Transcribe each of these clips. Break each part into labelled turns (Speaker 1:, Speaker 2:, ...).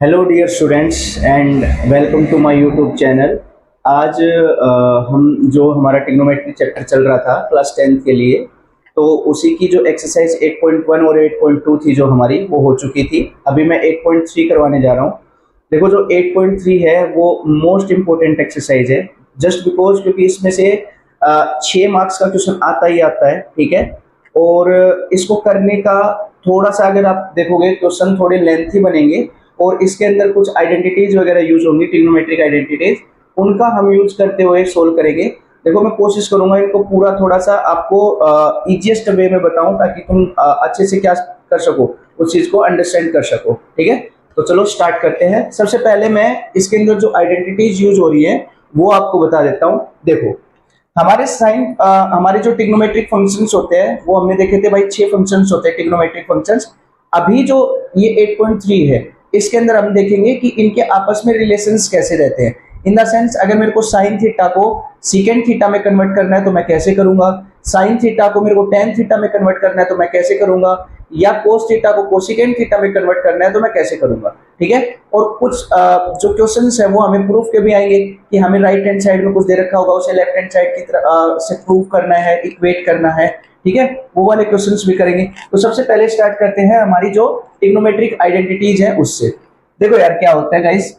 Speaker 1: Hello dear students and welcome to my YouTube channel. आज हम जो हमारा ट्रिग्नोमेट्री चैप्टर चल रहा था क्लास 10 के लिए, तो उसी की जो एक्सरसाइज 8.1 और 8.2 थी जो हमारी वो हो चुकी थी। अभी मैं 8.3 करवाने जा रहा हूँ। देखो जो 8.3 है वो मोस्ट इम्पोर्टेंट एक्सरसाइज है, जस्ट बिकॉज क्योंकि इसमें से 6 मार्क्स का क्वेश्चन आता ही आता है, ठीक है। और इसको करने का थोड़ा सा अगर आप देखोगे क्वेश्चन थोड़े लेंथी बनेंगे और इसके अंदर कुछ आइडेंटिटीज वगैरह यूज होंगी, ट्रिग्नोमेट्रिक आइडेंटिटीज, उनका हम यूज करते हुए सोल्व करेंगे। देखो मैं कोशिश करूंगा इनको पूरा थोड़ा सा आपको इजीएस्ट वे में बताऊं ताकि तुम अच्छे से क्या कर सको, उस चीज को अंडरस्टैंड कर सको, ठीक है। तो चलो स्टार्ट करते हैं। सबसे पहले मैं इसके अंदर जो आइडेंटिटीज यूज हो रही है वो आपको बता देता हूँ। देखो हमारे साइन हमारे जो ट्रिग्नोमेट्रिक फंक्शंस होते हैं वो हमने देखे थे भाई, 6 फंक्शंस होते हैं ट्रिग्नोमेट्रिक फंक्शंस। अभी जो ये 8.3 है इसके अंदर हम देखेंगे कि इनके आपस में रिलेशंस कैसे रहते हैं। इन द सेंस अगर मेरे को साइन थीटा को सीकेंड थीटा में कन्वर्ट करना है तो मैं कैसे करूंगा, साइन थीटा को मेरे को टेन थीटा में कन्वर्ट करना है तो मैं कैसे करूंगा, या कोस थीटा को कोसिकेंड थीटा में कन्वर्ट करना है तो मैं कैसे करूंगा, ठीक है। और कुछ जो क्वेश्चंस है वो हमें प्रूफ के भी आएंगे कि हमें राइट हैंड साइड में कुछ दे रखा होगा, उसे लेफ्ट हैंड साइड की तरह से प्रूव करना है, इक्वेट करना है, ठीक है। वो वाले क्वेश्चंस भी करेंगे। तो सबसे पहले स्टार्ट करते हैं हमारी जो ट्रिग्नोमेट्रिक आइडेंटिटीज है उससे। देखो यार क्या होता है गाइस,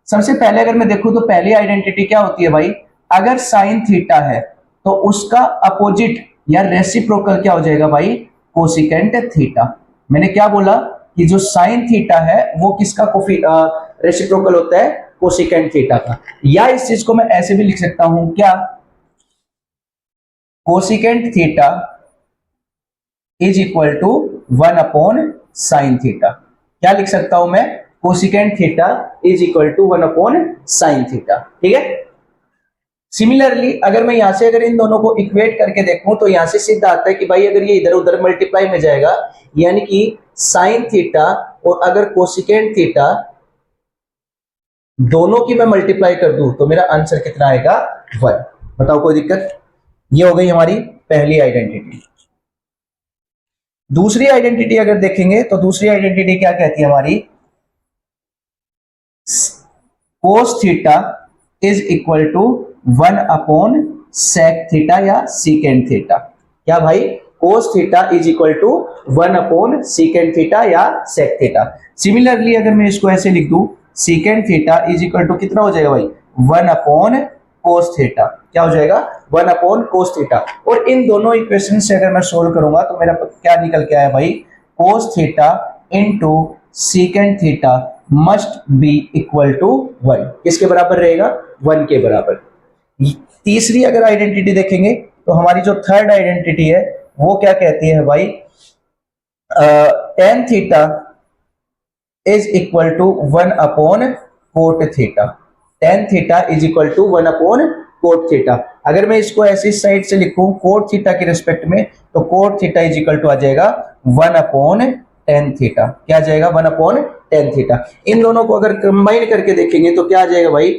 Speaker 1: सबसे पहले अगर मैं देखूं तो पहली आइडेंटिटी क्या होती है भाई, अगर साइन थीटा है तो उसका अपोजिट या रेसिप्रोकल क्या हो जाएगा भाई, कोसिकेंट थीटा। मैंने क्या बोला कि जो साइन थीटा है वो किसका रेसिप्रोकल होता है, कोसिकेंट थीटा का। या इस चीज को मैं ऐसे भी लिख सकता हूं क्या, cosecant theta is equal to 1 sine theta. क्या लिख सकता हूं मैं, cosecant theta is equal to 1 sine theta, ठीक है। सिमिलरली अगर मैं यहां से अगर इन दोनों को इक्वेट करके देखूं तो यहां से सीधा आता है कि भाई अगर ये इधर उधर मल्टीप्लाई में जाएगा, यानी कि साइन थीटा और अगर कोसिकेंट थीटा दोनों की मैं मल्टीप्लाई कर दूं तो मेरा आंसर कितना आएगा, 1। बताओ कोई दिक्कत। ये हो गई हमारी पहली आइडेंटिटी। दूसरी आइडेंटिटी अगर देखेंगे तो दूसरी आइडेंटिटी क्या कहती है हमारी, cos theta is equal to 1 sec theta या सीकेंड थीटा। क्या भाई, cos theta is equal to 1 secant theta या सेक थीटा। सिमिलरली अगर मैं इसको ऐसे लिख दूं, secant theta is equal to कितना हो जाएगा भाई, 1 कोस थीटा। क्या हो जाएगा, 1 कोस थीटा। और इन दोनों इक्वेशन से अगर मैं सोल्व करूंगा तो मेरा क्या निकल के आया भाई, cos theta into secant theta must be equal to 1। किसके बराबर रहेगा, 1 के बराबर। तीसरी अगर आइडेंटिटी देखेंगे तो हमारी जो थर्ड आइडेंटिटी है वो क्या कहती है भाई, tan theta is equal to 1 cot theta. Tan theta is equal to 1 cot theta. अगर मैं इसको ऐसी साइड से लिखूं कोट थीटा के रिस्पेक्ट में तो cot theta is equal to आ जाएगा 1/tan थीटा। क्या आ जाएगा, 1/tan थीटा। इन दोनों को अगर कंबाइन करके देखेंगे तो क्या आ जाएगा भाई,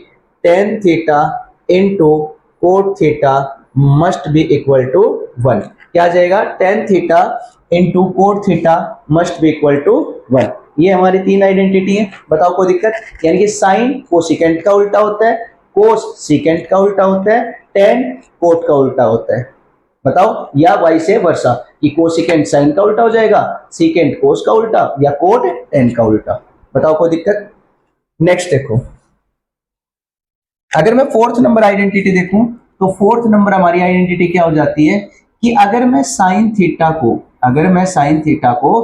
Speaker 1: tan theta into cot theta must be equal to 1। क्या आ जाएगा, tan theta into cot theta must be equal to 1। ये हमारी तीन आइडेंटिटी है। बताओ कोई दिक्कत। यानी कि साइन कोसिकेंट का उल्टा होता है, कोस सीकेंट का उल्टा होता है, टेन कोट का उल्टा होता है। बताओ, या वाइस वर्सा कि कोसिकेंट साइन का उल्टा हो जाएगा, सीकेंट कोस का उल्टा, या कोट टेन का उल्टा। बताओ कोई दिक्कत। नेक्स्ट देखो, अगर मैं फोर्थ नंबर आइडेंटिटी देखूं तो फोर्थ नंबर हमारी आइडेंटिटी क्या हो जाती है कि अगर मैं साइन थीटा को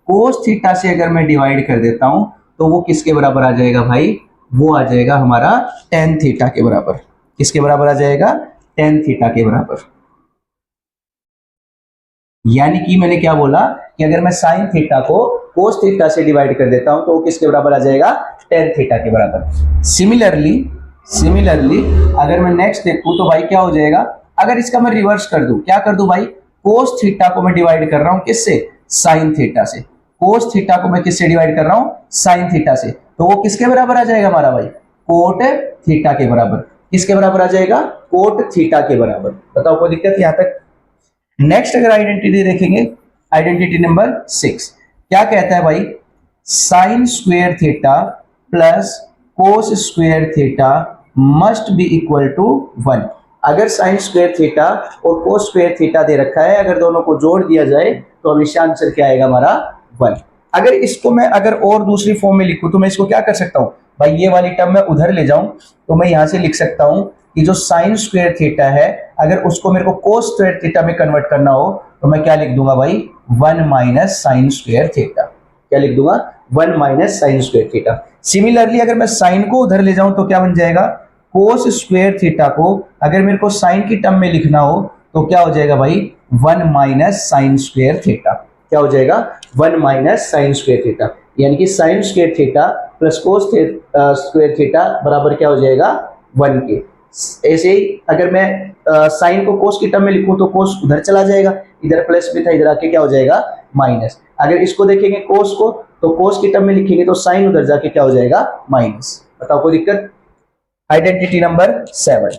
Speaker 1: कोस थीटा से अगर मैं डिवाइड कर देता हूं तो वो किसके बराबर आ जाएगा भाई, वो आ जाएगा हमारा टेन थीटा के बराबर। किसके बराबर आ जाएगा, टेन थीटा के बराबर। यानी कि मैंने क्या बोला कि अगर मैं साइन थीटा को कोस थीटा से डिवाइड कर देता हूं तो वो किसके बराबर आ जाएगा, टेन थीटा के बराबर। सिमिलरली अगर मैं नेक्स्ट देखूं तो भाई क्या हो जाएगा, अगर इसका मैं रिवर्स कर दूं, क्या कर दूं भाई, कोस थीटा को मैं डिवाइड कर रहा हूं किससे, साइन थीटा से। कोस थीटा को मैं किससे डिवाइड कर रहा हूं, साइन थीटा से। तो वो किसके बराबर आ जाएगा हमारा भाई, कोट थीटा के बराबर। किसके बराबर आ जाएगा, कोट थीटा के बराबर। बताओ कोई दिक्कत यहां तक। नेक्स्ट अगर आइडेंटिटी देखेंगे, आइडेंटिटी नंबर 6 क्या कहता है भाई, sine square theta plus cos square theta must be equal to 1। अगर साइन स्क्वायर थीटा और कोस स्क्वायर थीटा दे रखा है, अगर दोनों को जोड़ दिया जाए तो हमेशा आंसर क्या आएगा हमारा 1। अगर इसको मैं अगर और दूसरी फॉर्म में लिखूं तो मैं इसको क्या कर सकता हूं भाई, ये वाली टर्म मैं उधर ले जाऊं तो मैं यहां से लिख सकता हूं कि जो साइन स्क्वायर थीटा है अगर उसको मेरे को कोस स्क्वायर थीटा में कन्वर्ट करना हो तो मैं क्या लिख दूंगा भाई, 1 माइनस साइन स्क्वायर थीटा। क्या लिख दूंगा, 1 minus sine square theta. Similarly अगर मैं साइन को उधर ले जाऊं तो क्या बन जाएगा, कोस स्क्वायर थीटा को अगर मेरे को साइन की टर्म में लिखना हो तो क्या हो जाएगा भाई, 1 माइनस साइन स्क्वायर थीटा। क्या हो जाएगा, 1 माइनस साइन स्क्वायर थीटा, यानी कि sine square theta plus cos square theta बराबर क्या हो जाएगा 1 के। ऐसे ही अगर मैं साइन को कोस की टर्म में लिखूं तो कोस उधर चला जाएगा, इधर प्लस भी था, इधर आके क्या हो जाएगा माइनस। अगर इसको देखेंगे कोस को तो कोस की टर्म में लिखेंगे तो साइन उधर जाके क्या हो जाएगा माइनस। बताओ कोई दिक्कत। Identity number 7।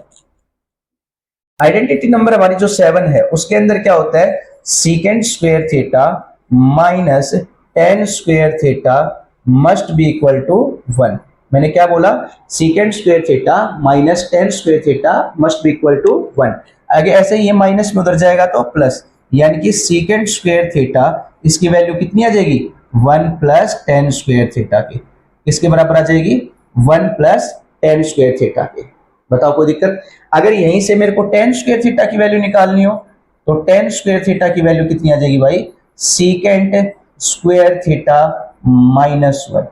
Speaker 1: आइडेंटिटी नंबर हमारी जो 7 है उसके अंदर क्या होता है, secant square theta minus tan square theta must be equal to 1। मैंने क्या बोला, secant square theta minus tan square theta must be equal to 1। आगे ऐसे ही ये माइनस में उधर जाएगा तो प्लस, यानी कि सीकेंड स्क्वायर थीटा इसकी वैल्यू कितनी आ जाएगी, 1 प्लस टेन स्क्वायर थीटा की। किसके बराबर आ जाएगी, 1 प्लस टेन स्क्वायर थीटा के। बताओ कोई दिक्कत। अगर यहीं से मेरे को टेन स्क्वायर थीटा की वैल्यू निकालनी हो तो टेन स्क्वायर थीटा की वैल्यू कितनी आ जाएगी भाई, सीकेंड स्क्वायर थीटा माइनस 1।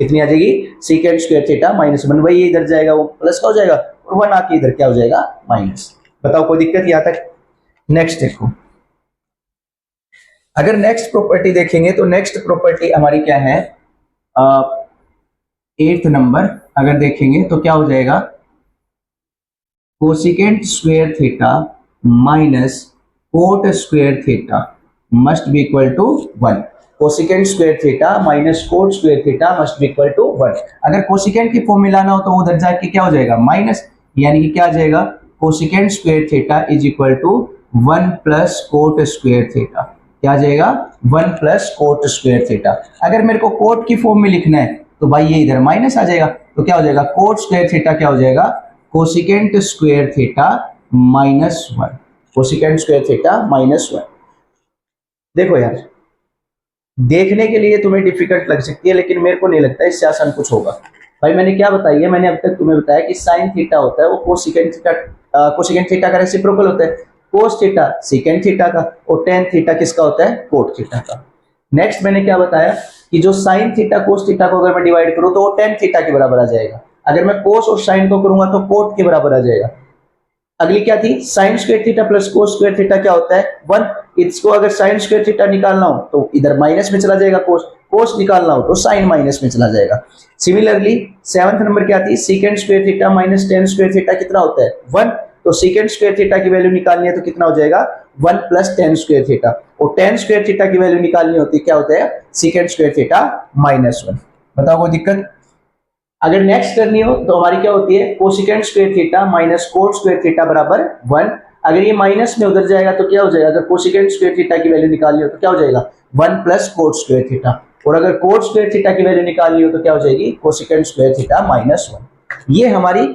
Speaker 1: कितनी आ जाएगी, सीकेंड स्क्वायर थीटा माइनस 1। वही इधर जाएगा वो प्लस का हो जाएगा और 1 आके इधर क्या हो जाएगा माइनस। बताओ कोई दिक्कत यहां तक। नेक्स्ट देखो, अगर नेक्स्ट प्रॉपर्टी देखेंगे तो नेक्स्ट प्रॉपर्टी हमारी क्या है, 8th नंबर अगर देखेंगे तो क्या हो जाएगा, cosecant square theta minus cot square theta must be equal to 1। Cosecant square theta minus cot square theta must be equal to 1। अगर कोसिकेंट की फॉर्म मिलाना हो तो उधर जाके क्या हो जाएगा माइनस, यानी कि क्या आ जाएगा, cosecant square theta is equal to 1 plus cot square theta. क्या आ जाएगा, 1 प्लस कोट स्क्वायर थीटा। अगर मेरे को कोट की फॉर्म में लिखना है तो भाई ये इधर माइनस आ जाएगा, तो क्या हो जाएगा, कोट स्क्वायर थीटा क्या हो जाएगा, cosecant square theta minus 1। Cosecant square theta minus 1। देखो यार, देखने के लिए तुम्हें डिफिकल्ट लग सकती है लेकिन मेरे को नहीं लगता इससे आसान कुछ होगा। भाई मैंने क्या बताया, मैंने अब तक तुम्हें बताया कि साइन थीटा होता है वो कोसिकेंट थीटा का रेसिप्रोकल होता है, कोस थीटा सीकेंट थीटा का, और टेन थीटा किसका होता है, कोट थीटा का। नेक्स्ट मैंने क्या बताया कि जो साइन थीटा कोस थीटा को अगर मैं डिवाइड करूं तो वो टेन थीटा के बराबर आ जाएगा। अगर मैं कोस और साइन को करूंगा तो कोट के बराबर आ जाएगा। अगली क्या थी, sign square theta plus cos square theta क्या होता है 1। इसको अगर साइन स्क्वायर थीटा निकालना हो तो इधर माइनस में चला जाएगा, कोस निकालना हो तो साइन माइनस में चला जाएगा। सिमिलरली 7th नंबर क्या थी, सीकेंड square theta minus tan square theta कितना होता है 1। तो सीकेंड स्क्वायर थीटा की वैल्यू निकालनी है तो कितना हो जाएगा 1 प्लस टेन स्क्वायर थीटा, और टेन स्क्वायर थीटा की वैल्यू निकालनी होती है क्या होता है सीकेंड स्क्वायर थीटा माइनस 1। बताओ कोई दिक्कत। अगर नेक्स्ट करनी हो तो हमारी क्या होती है, cosecant square theta minus cot square theta बराबर 1। अगर ये माइनस में उधर जाएगा तो क्या हो जाएगा, अगर कोसिकेंट स्क्वायर थीटा की वैल्यू निकालनी हो तो क्या हो जाएगा 1 प्लस कोट स्क्वायर थीटा, और अगर कोट स्क्वायर थीटा की वैल्यू निकालनी हो तो क्या हो जाएगी कोसिकेंट स्क्वायर थीटा माइनस 1। ये हमारी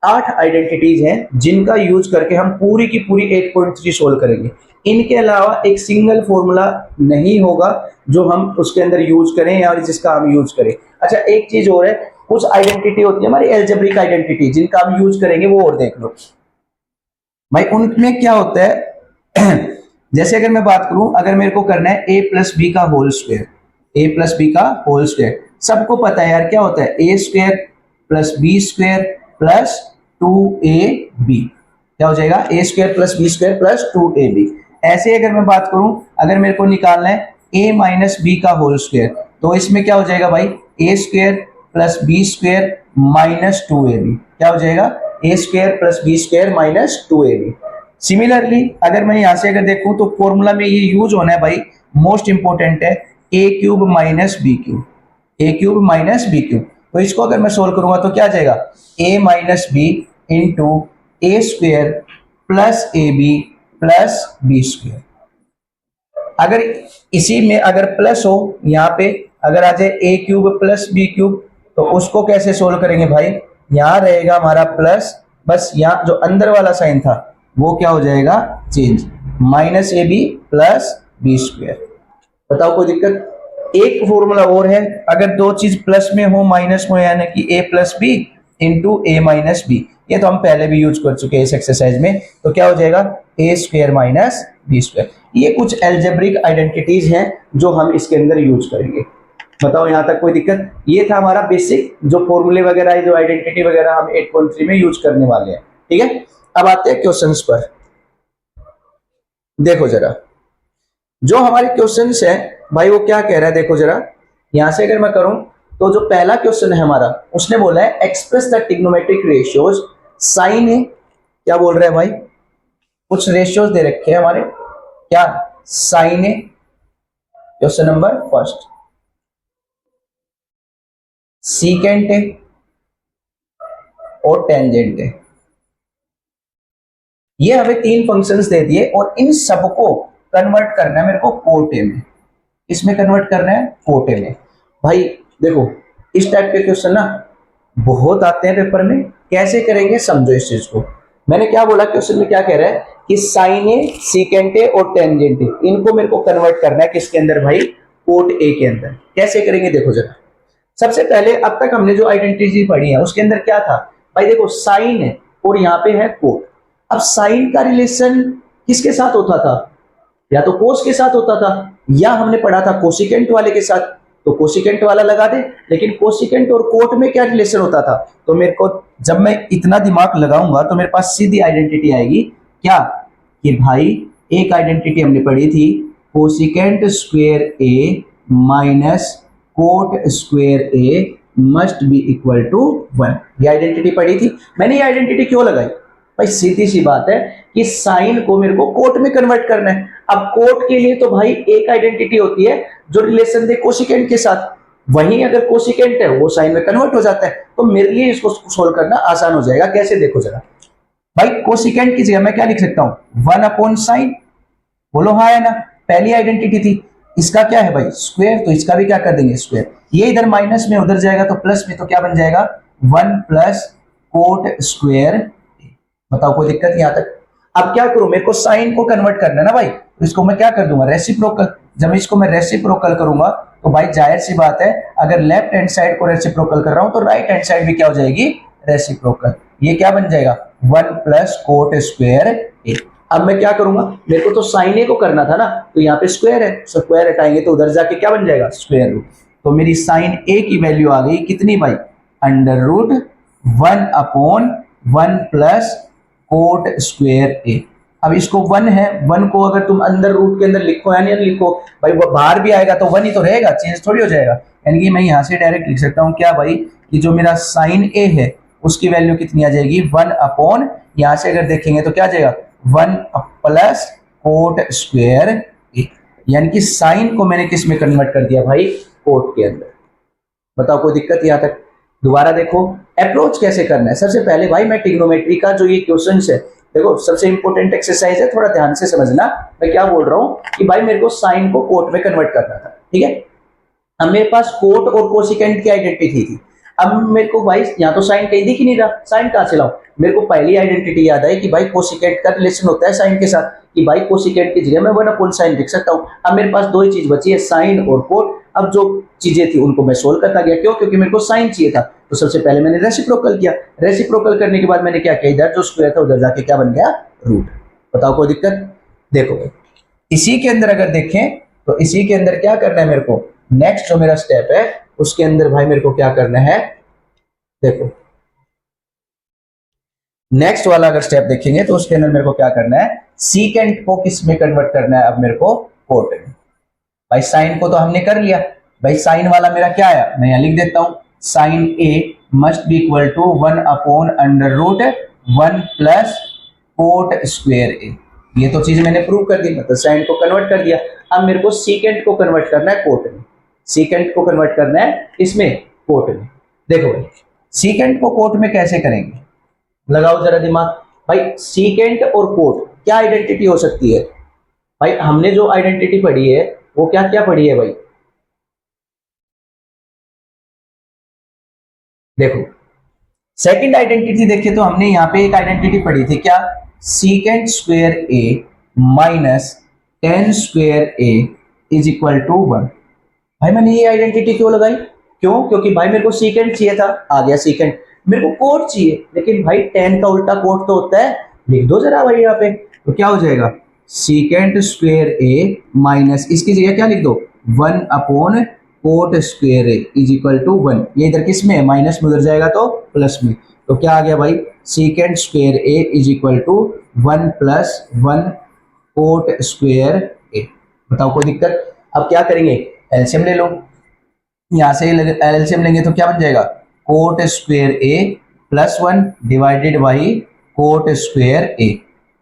Speaker 1: 8 आइडेंटिटीज हैं जिनका यूज करके हम पूरी की पूरी 8.3 सोल्व करेंगे। इनके अलावा एक सिंगल फॉर्मूला नहीं होगा जो हम उसके अंदर यूज करें या जिसका हम यूज करें। अच्छा एक चीज और है, कुछ आइडेंटिटी होती है हमारी एल्जेब्रिक आइडेंटिटी जिनका हम यूज करेंगे, वो और देख लो भाई। उनमें क्या होता है जैसे अगर मैं बात करूं, अगर मेरे को करना है a प्लस बी का whole square, a plus b का होल स्क्वायर, सबको पता है यार क्या होता है a square plus b square plus 2ab। क्या हो जाएगा a square plus b square plus 2ab। ऐसे अगर मैं बात करूं, अगर मेरे को निकालना है a माइनस बी का होल स्क्वायर तो इसमें क्या हो जाएगा भाई a square plus b square minus 2ab। क्या हो जाएगा a square plus b square minus 2ab। Similarly अगर मैं यहां से अगर देखूं तो फॉर्मूला में ये यूज होना है भाई, मोस्ट इंपॉर्टेंट है a cube minus b cube, a cube minus b cube. तो इसको अगर मैं सोल्व करूंगा तो क्या आ जाएगा a minus b into a square plus a b plus b square. अगर इसी में अगर प्लस हो यहाँ पे अगर आ जाए a cube plus b cube तो उसको कैसे सोल्व करेंगे भाई, यहां रहेगा हमारा प्लस, बस यहाँ जो अंदर वाला साइन था वो क्या हो जाएगा, change, minus a b plus b square. बताओ कोई दिक्कत। एक फॉर्मूला और है, अगर दो चीज प्लस में हो माइनस में, यानी कि ए प्लस बी इंटू ए माइनस बी, ये तो हम पहले भी यूज कर चुके हैं इस एक्सरसाइज में, तो क्या हो जाएगा ए स्क्वायर माइनस बी स्क्वायर। ये कुछ एल्जेब्रिक आइडेंटिटीज हैं जो हम इसके अंदर यूज करेंगे। बताओ यहां तक कोई दिक्कत। ये था हमारा बेसिक जो फॉर्मूले वगैरह है, जो आइडेंटिटी वगैरह हम 8.3 में यूज करने वाले हैं। ठीक है, अब आते हैं क्वेश्चंस पर। देखो जरा, जो हमारे क्वेश्चंस है भाई वो क्या कह रहा है, देखो जरा, यहां से अगर मैं करूं तो जो पहला क्वेश्चन है हमारा, उसने बोला है express the trigonometric ratios sine A. क्या बोल रहे हैं भाई, कुछ रेशियोज दे रखे हैं हमारे, क्या, sine a, question number first, secant a और टेंजेंट ए। ये हमें तीन फंक्शंस दे दिए और इन सबको कन्वर्ट करना है मेरे को कोटे में। इसमें कन्वर्ट करना है कोटे में। भाई देखो, इस टाइप के क्वेश्चन ना बहुत आते हैं पेपर में, कैसे करेंगे समझो इस चीज को। मैंने क्या बोला, क्वेश्चन में क्या कह रहा है कि साइन ए, सीकेंट ए और टेंजेंट ए, इनको मेरे को कन्वर्ट करना है किसके अंदर भाई, कोट ए के अंदर। कैसे करेंगे देखो जरा। सबसे पहले अब तक हमने जो आइडेंटिटी पढ़ी है उसके अंदर क्या था भाई, देखो साइन है और यहाँ पे है कोट। अब साइन का रिलेशन किसके साथ होता था, या तो कोस के साथ होता था, या हमने पढ़ा था कोसिकेंट वाले के साथ, तो कोसिकेंट वाला लगा दे। लेकिन कोसिकेंट और कोट में क्या रिलेशन होता था, तो मेरे को जब मैं इतना दिमाग लगाऊंगा तो मेरे पास सीधी आइडेंटिटी आएगी, क्या, कि भाई एक आइडेंटिटी हमने पढ़ी थी, cosecant square a minus cot square a must be equal to 1। ये आइडेंटिटी पढ़ी थी मैंने। ये आइडेंटिटी क्यों लगाई भाई, सीधी सी बात है कि साइन को मेरे को कोट में कन्वर्ट करना है। अब कोट के लिए तो भाई एक आइडेंटिटी होती है जो रिलेशन दे कोसिकेंट के साथ, वहीं अगर कोसिकेंट है वो साइन में कन्वर्ट हो जाता है, तो मेरे लिए इसको सोल्व करना आसान हो जाएगा। कैसे देखो जरा भाई, कोसिकेंट की जगह मैं क्या लिख सकता हूं, 1 अपॉन साइन। बोलो हाँ है ना, पहली आइडेंटिटी थी। इसका क्या है भाई स्क्वायर, तो इसका भी क्या कर देंगे स्क्वायर। ये इधर माइनस में उधर जाएगा तो प्लस में, तो क्या बन जाएगा 1 प्लस कोट स्क्वायर। बताओ कोई दिक्कत यहां तक। अब क्या करूं, मेरे को साइन को कन्वर्ट करना है ना भाई, तो इसको मैं क्या कर दूंगा रेसिप्रोकल। जब इसको मैं रेसिप्रोकल करूंगा तो भाई जाहिर सी बात है, अगर लेफ्ट हैंड साइड को रेसिप्रोकल कर रहा हूं तो राइट हैंड साइड भी क्या हो जाएगी रेसिप्रोकल। ये क्या बन जाएगा 1 प्लस कोट स्क्वायर ए। अब मैं क्या करूंगा, मेरे को तो साइन ए को करना था ना, तो यहाँ पे स्क्वायर है, स्क्वायर हटाएंगे तो उधर जाके क्या बन जाएगा स्क्वायर रूट। तो मेरी साइन ए की वैल्यू आ गई कितनी भाई, under root 1 upon 1 plus cot square A. अब इसको 1 है, 1 को अगर तुम अंदर रूट के अंदर लिखो या नहीं लिखो भाई, वो बाहर भी आएगा तो 1 ही तो रहेगा, चेंज थोड़ी हो जाएगा। यानी कि मैं यहां से डायरेक्ट लिख सकता हूं क्या भाई, कि जो मेरा साइन ए है उसकी वैल्यू कितनी आ जाएगी 1 अपॉन, यहां से अगर देखेंगे तो क्या आ जाएगा 1 प्लस कोट स्क्वायर ए। यानी कि साइन को मैंने किस में कन्वर्ट कर दिया भाई, कोट के अंदर। बताओ कोई दिक्कत यहां तक। दोबारा देखो अप्रोच कैसे करना है। सबसे पहले भाई मैं ट्रिग्नोमेट्री का जो ये क्वेश्चन है, देखो सबसे इंपॉर्टेंट एक्सरसाइज है, थोड़ा ध्यान से समझना मैं क्या बोल रहा हूं, कि भाई मेरे को साइन को कोट में कन्वर्ट करना था। ठीक है, अब मेरे पास कोट और कोसिकेंट की आइडेंटिटी थी। अब मेरे को भाई यहाँ तो साइन कहीं दिख ही नहीं रहा, साइन कहां से लाऊं। मेरे को पहली आइडेंटिटी याद आई कि भाई कोसिकेंट का रिलेशन होता है साइन के साथ, कि भाई कोसिकेंट की जगह मैं 1 अपॉन साइन लिख सकता हूं। अब मेरे पास दो ही चीज बची है, साइन और कोट। अब जो चीजें थी उनको मैं सोल्व करता गया, क्यों, क्योंकि मेरे को साइन चाहिए था। तो सबसे पहले मैंने रेसिप्रोकल किया, रेसिप्रोकल करने के बाद मैंने क्या किया, इधर जो स्क्वायर था उधर जाके क्या बन गया रूट। बताओ कोई दिक्कत। देखो भाई इसी के अंदर अगर देखें तो इसी के अंदर क्या करना है मेरे को, नेक्स्ट जो मेरा स्टेप है उसके अंदर भाई मेरे को क्या करना है, देखो नेक्स्ट वाला अगर स्टेप देखेंगे तो उसके अंदर मेरे को क्या करना है, सीकेंट को किस में कन्वर्ट करना है, अब मेरे को कोट में। भाई साइन को तो हमने कर लिया, भाई साइन वाला मेरा क्या आया, मैं यहां लिख देता हूं, sine A must be equal to 1 upon under root 1 plus cot square ए। ये तो चीज मैंने प्रूव कर दी, मतलब साइन को कन्वर्ट कर दिया। अब मेरे को सीकेंट को कन्वर्ट करना है कोट में, सीकेंट को कन्वर्ट करना है इसमें कोट में। देखो भाई सीकेंट को कोट में कैसे करेंगे, लगाओ जरा दिमाग। भाई सीकेंट और कोट क्या आइडेंटिटी हो सकती है, भाई हमने जो आइडेंटिटी पढ़ी है वो क्या क्या पढ़ी है भाई, देखो सेकंड आइडेंटिटी देखे तो हमने यहाँ पे एक आइडेंटिटी पढ़ी थी क्या, secant square a minus tan square a is equal to 1। भाई मैंने ये आइडेंटिटी क्यों लगाई, क्यों, क्योंकि भाई मेरे को सीकेंट चाहिए था, आ गया सीकेंट। मेरे को कोट चाहिए, लेकिन भाई टेन का उल्टा कोट तो होता है, लिख दो जरा भाई यहाँ पे। तो क्या हो जाएगा, सीकेंट स्क्वायर ए माइनस इसकी जगह क्या लिख दो, 1 upon cot square a is equal to 1। ये इधर किस में है, माइनस में, उधर जाएगा तो प्लस में। तो क्या आ गया भाई, secant square a is equal to 1 plus 1 cot square a. बताओ कोई दिक्कत। अब क्या करेंगे, एलसीएम ले लो, यहां से एलसीएम लेंगे तो क्या बन जाएगा, cot square a plus 1 divided by cot square a.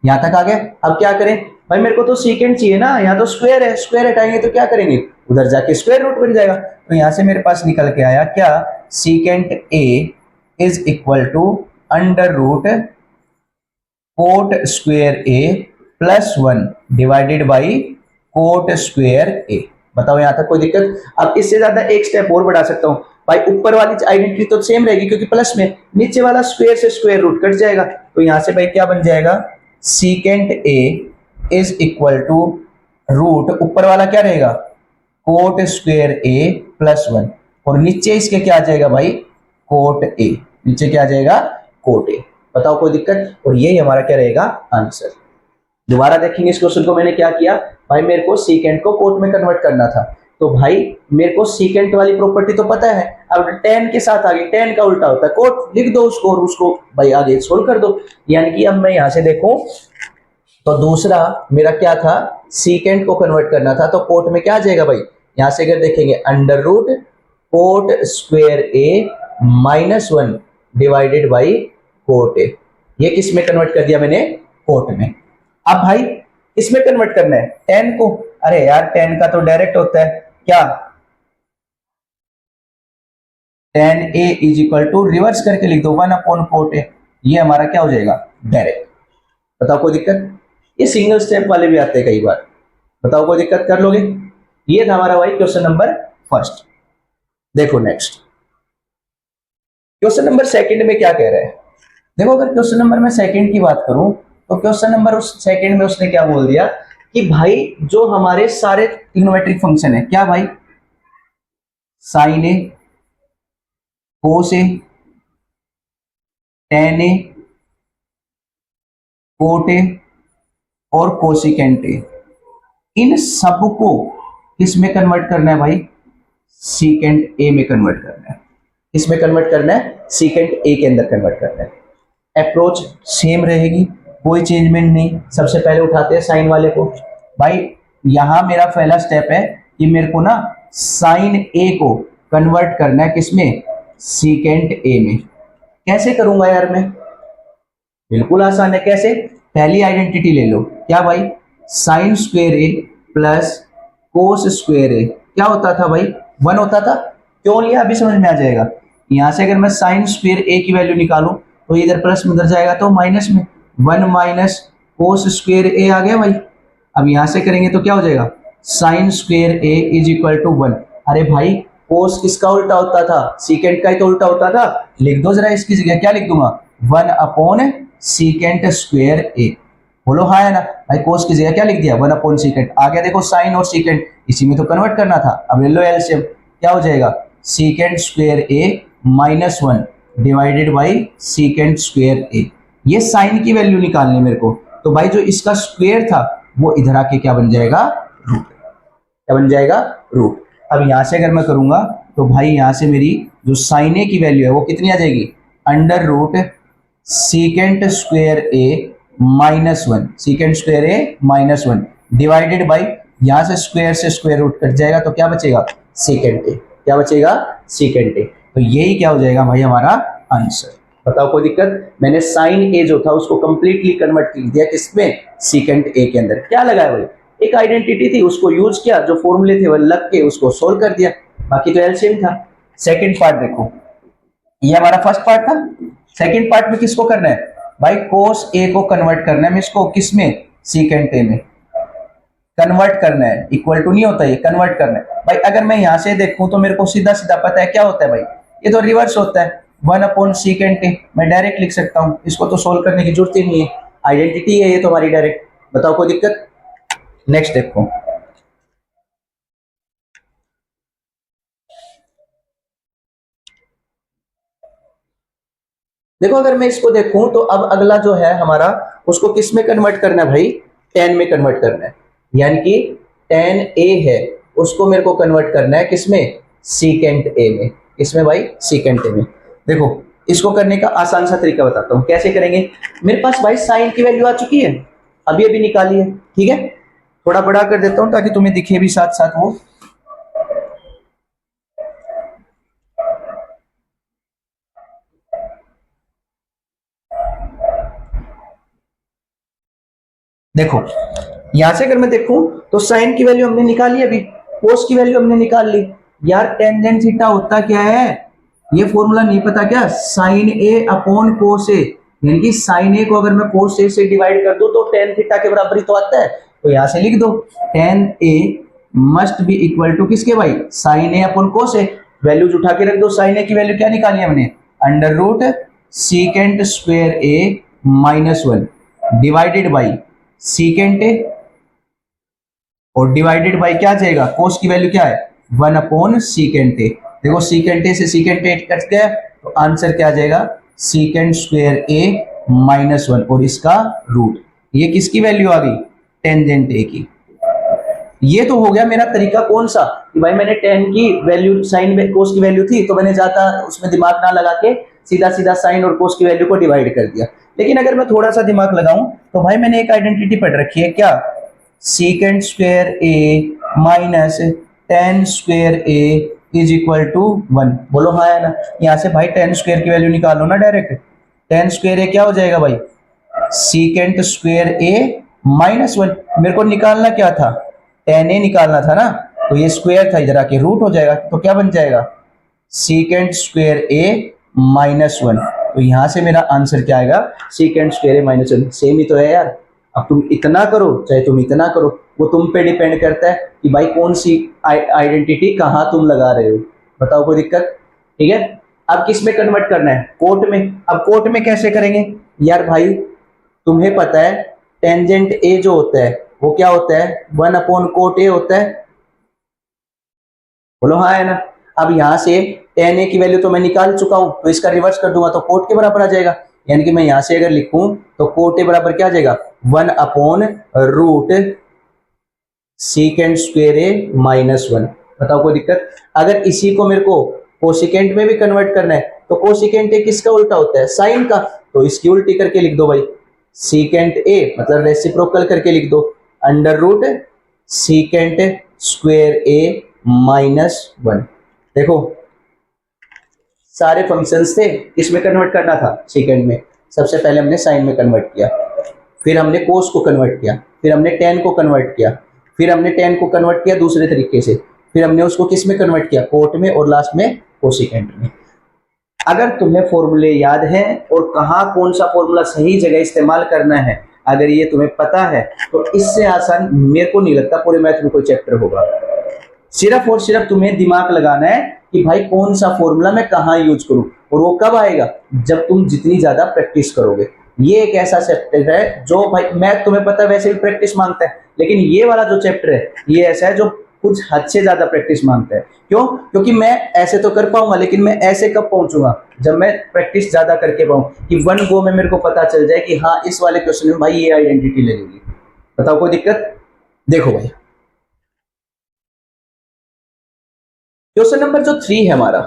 Speaker 1: यहां तक आ गया। अब क्या करें भाई, मेरे को तो सीकेंट चाहिए ना, यहाँ तो स्क्वायर है, स्क्वायर हटाएंगे तो क्या करेंगे, उधर जाके स्क्वायर रूट बन जाएगा। तो यहां से मेरे पास निकल के आया क्या, secant a is equal to under root cot square a plus 1 divided by cot square a. बताओ यहां तक कोई दिक्कत। अब इससे ज्यादा एक स्टेप और बढ़ा सकता हूं भाई, ऊपर वाली आइडेंटिटी तो सेम रहेगी क्योंकि प्लस में, नीचे वाला स्क्वायर से स्क्वायर रूट कट जाएगा। तो यहां से भाई क्या बन जाएगा, secant a is equal to root, ऊपर वाला क्या रहेगा, कोट स्क्वायर ए प्लस 1, और नीचे इसके क्या आ जाएगा भाई, कोट ए, नीचे क्या आ जाएगा, कोट ए। बताओ कोई दिक्कत। और यही हमारा क्या रहेगा, आंसर। दोबारा देखेंगे इस क्वेश्चन को, मैंने क्या किया भाई, मेरे को सीकेंट को कोट में कन्वर्ट करना था। तो भाई मेरे को सीकेंट वाली प्रॉपर्टी तो पता है, अब टेन के साथ आगे टेन का उल्टा होता है कोट, लिख दो उसको और उसको भाई आगे सोल्व कर दो। यानी कि अब मैं यहां से देखूं तो दूसरा मेरा क्या था, सीकेंट को कन्वर्ट करना था, तो कोट में क्या आ जाएगा भाई, यहां से अगर देखेंगे under root cot square a minus 1 divided by cot a. ये किस में कन्वर्ट कर दिया मैंने, कोट में। अब भाई इसमें कन्वर्ट करना है टेन को, अरे यार टेन का तो डायरेक्ट होता है क्या, tan a is equal to reverse करके लिख दो 1 अपॉन कोट ए, ये हमारा क्या हो जाएगा, डायरेक्ट। बताओ कोई दिक्कत। ये सिंगल स्टेप वाले भी आते हैं कई बार, बताओ कोई दिक्कत, कर लोगे। ये था हमारा भाई क्वेश्चन नंबर फर्स्ट। देखो नेक्स्ट क्वेश्चन नंबर सेकंड में क्या कह रहा है। देखो अगर क्वेश्चन नंबर में सेकंड की बात करूं तो क्वेश्चन नंबर उस सेकंड में उसने क्या बोल दिया कि भाई जो हमारे सारे ट्रिग्नोमेट्रिक फंक्शन है, क्या भाई, sine a, cos a, tan a, cot a और कोसिकेंट ए, इन सबको किसमें कन्वर्ट करना है भाई, सीकेंट ए में कन्वर्ट करना है। इसमें कन्वर्ट करना है, सीकेंट ए के अंदर कन्वर्ट करना है। अप्रोच सेम रहेगी, कोई चेंजमेंट नहीं। सबसे पहले उठाते हैं साइन वाले को। भाई यहां मेरा पहला स्टेप है कि मेरे को ना साइन ए को कन्वर्ट करना है किसमें, सीकेंट ए में। कैसे करूंगा यार मैं, बिल्कुल आसान है। कैसे, पहली आइडेंटिटी ले लो, क्या भाई, sine square a plus cos square a क्या होता था भाई, 1 होता था। क्यों लिया अभी समझ में आ जाएगा। यहां से अगर मैं साइन स्क्वायर ए की वैल्यू निकालूं तो इधर प्लस में, उधर जाएगा तो माइनस में, 1 माइनस कोस स्क्वायर ए आ गया भाई। अब यहां से करेंगे तो क्या हो जाएगा, sine square a is equal to 1। अरे भाई कोस किसका उल्टा होता था, सीकेंट का ही तो उल्टा होता था। लिख दो जरा इसकी जगह, क्या लिख दूंगा, 1 अपॉन सीकेंट स्क्वायर ए। बोलो हाँ है ना भाई, कोस की जगह क्या लिख दिया, 1 अपॉन सीकेंट। आगे देखो साइन और सीकेंट इसी में तो कन्वर्ट करना था। अब ले लो एलसीएम, क्या हो जाएगा, secant square a minus 1 divided by secant square ए। ये साइन की वैल्यू निकालनी मेरे को, तो भाई जो इसका स्क्वायर था वो इधर आके क्या बन जाएगा, रूट। क्या बन जाएगा, रूट। अब यहां से अगर मैं करूंगा तो भाई यहां से मेरी जो साइन ए की वैल्यू है वो कितनी आ जाएगी, under root secant square a minus 1, secant square a minus 1 divided by, यहां से स्क्वायर रूट कट जाएगा तो क्या बचेगा, सीकेंट ए। क्या बचेगा, सीकेंट ए। तो यही क्या हो जाएगा भाई हमारा आंसर। बताओ कोई दिक्कत। मैंने साइन ए जो था उसको कंप्लीटली कन्वर्ट कर दिया किसमें, सीकेंट ए के अंदर। क्या लगाया भाई, एक आइडेंटिटी थी उसको यूज किया, जो फॉर्मूले थे वो लग के उसको सोल्व कर दिया, बाकी तो एलसीएम था। सेकंड पार्ट देखो, ये हमारा फर्स्ट पार्ट था। सेकंड पार्ट में किसको करना है भाई, कोस ए को कन्वर्ट करना है इसको किसमें, सीकेंट ए में कन्वर्ट करना है। इक्वल टू नहीं होता, ये कन्वर्ट करना है भाई। अगर मैं यहां से देखूं तो मेरे को सीधा सीधा पता है क्या होता है भाई, ये तो रिवर्स होता है। वन अपॉन सीकेंट ए, मैं डायरेक्ट लिख सकता हूँ, इसको तो सोल्व करने की जरूरत ही नहीं है, आइडेंटिटी है ये तो हमारी डायरेक्ट। बताओ कोई दिक्कत? नेक्स्ट देखो, देखो अगर मैं इसको देखूं तो अब अगला जो है हमारा, उसको किस में कन्वर्ट करना है भाई? टेन में कन्वर्ट करना है, यानी कि टेन ए है, उसको मेरे को कन्वर्ट करना है किसमें? सीकेंट ए में। किसमें भाई? सीकेंट ए में। देखो इसको करने का आसान सा तरीका बताता हूं, कैसे करेंगे। मेरे पास भाई साइन की वैल्यू आ चुकी है, अभी अभी निकाली है, ठीक है। थोड़ा बड़ा कर देता हूं ताकि तुम्हें दिखे भी साथ साथ वो। देखो यहां से अगर मैं देखूं तो साइन की वैल्यू हमने निकाली अभी, कोस की वैल्यू हमने निकाल ली। यार टेंजेंट थीटा होता क्या है? ये फॉर्मूला नहीं पता क्या? साइन ए अपॉन कोस ए, यानी कि साइन ए को अगर मैं कोस ए से डिवाइड कर दूं तो टेन थीटा के बराबर ही तो आता है। तो यहां से लिख दो tan a must be equal to किसके भाई? Sine a upon cos a. Values उठा के रख दो, साइन ए की वैल्यू क्या निकाली हमने? Under root secant square a minus one divided by secant a, और डिवाइडेड बाई क्या जाएगा? कोस की वैल्यू क्या है? वन अपॉन सीकेंट ए। देखो सीकेंट ए से सीकेंट ए कट गया तो आंसर क्या आ जाएगा? Secant square a minus one और इसका रूट। ये किसकी वैल्यू आ गई? टेंजेंट ए की। ये तो हो गया मेरा तरीका कौन सा, कि भाई मैंने टेन की वैल्यू साइन कोस की वैल्यू थी तो मैंने ज्यादा उसमें दिमाग ना लगा के सीधा सीधा साइन और कोस की वैल्यू को डिवाइड कर दिया। लेकिन अगर मैं थोड़ा सा दिमाग लगाऊं तो भाई मैंने एक आइडेंटिटी पढ़ रखी है क्या? Secant square a minus tan square a is equal to one. बोलो हाँ है ना? यहाँ से भाई टेन स्क्वायर की वैल्यू निकालो ना डायरेक्ट। टेन स्क्वायर ए क्या हो जाएगा भाई? Secant square a minus one. मेरे को निकालना क्या था? टेन ए निकालना था ना, तो ये स्क्वायर था इधर आके रूट हो जाएगा, तो क्या बन जाएगा? Secant square a minus one. तो यहां से मेरा आंसर क्या आएगा? Secant square a minus one. Same ही तो है यार। अब तुम इतना करो चाहे तुम इतना करो, वो तुम पे डिपेंड करता है कि भाई कौन सी आइडेंटिटी कहां तुम लगा रहे हो। बताओ कोई दिक्कत? ठीक है। अब किस में कन्वर्ट करना है? कोट में। अब कोट में कैसे करेंगे यार? भाई तुम्हें पता है टेंजेंट ए जो होता है वो क्या होता है? वन अपॉन कोट ए होता है। बोलो हाँ है ना? अब यहां से टेन ए की वैल्यू तो मैं निकाल चुका हूं, तो इसका रिवर्स कर दूंगा तो कोट के बराबर आ जाएगा। यानी कि मैं यहां से अगर लिखूं तो कोट ए बराबर क्या आ जाएगा? One upon root secant square a minus one. बताओ कोई दिक्कत? अगर इसी को मेरे को कोसिकेंट में भी कन्वर्ट करना है तो कोसिकेंट ए किसका उल्टा होता है? साइन का। तो इसकी उल्टी करके लिख दो भाई, सीकेंट ए मतलब रेसिप्रोकल करके लिख दो, under root secant square a minus one. देखो सारे फंक्शंस थे, इसमें कन्वर्ट करना था सीकेंड में। सबसे पहले हमने साइन में कन्वर्ट किया, फिर हमने कोस को कन्वर्ट किया, फिर हमने टेन को कन्वर्ट किया, फिर हमने टेन को कन्वर्ट किया दूसरे तरीके से, फिर हमने उसको किस में कन्वर्ट किया? कोट में, और लास्ट में कोसिकेंट में। अगर तुम्हें फॉर्मूले याद हैं और कहाँ कौन सा फॉर्मूला सही जगह इस्तेमाल करना है, अगर ये तुम्हें पता है तो इससे आसान मेरे को नहीं लगता पूरे मैथ में कोई चैप्टर होगा। सिर्फ और सिर्फ तुम्हें दिमाग लगाना है कि भाई कौन सा फॉर्मूला मैं कहाँ यूज करूं, और वो कब आएगा? जब तुम जितनी ज्यादा प्रैक्टिस करोगे। ये एक ऐसा चैप्टर है जो भाई मैथ तुम्हें पता है वैसे भी प्रैक्टिस मांगता है, लेकिन ये वाला जो चैप्टर है ये ऐसा है जो कुछ हद से ज्यादा प्रैक्टिस मांगता है। क्यों? क्योंकि मैं ऐसे तो कर पाऊंगा, लेकिन मैं ऐसे कब पहुंचूंगा? जब मैं प्रैक्टिस ज्यादा करके पाऊं, कि वन गो में मेरे को पता चल जाए कि हाँ इस वाले क्वेश्चन में भाई ये आइडेंटिटी लगेगी। बताओ कोई दिक्कत? देखो भाई क्वेश्चन नंबर जो 3 है हमारा,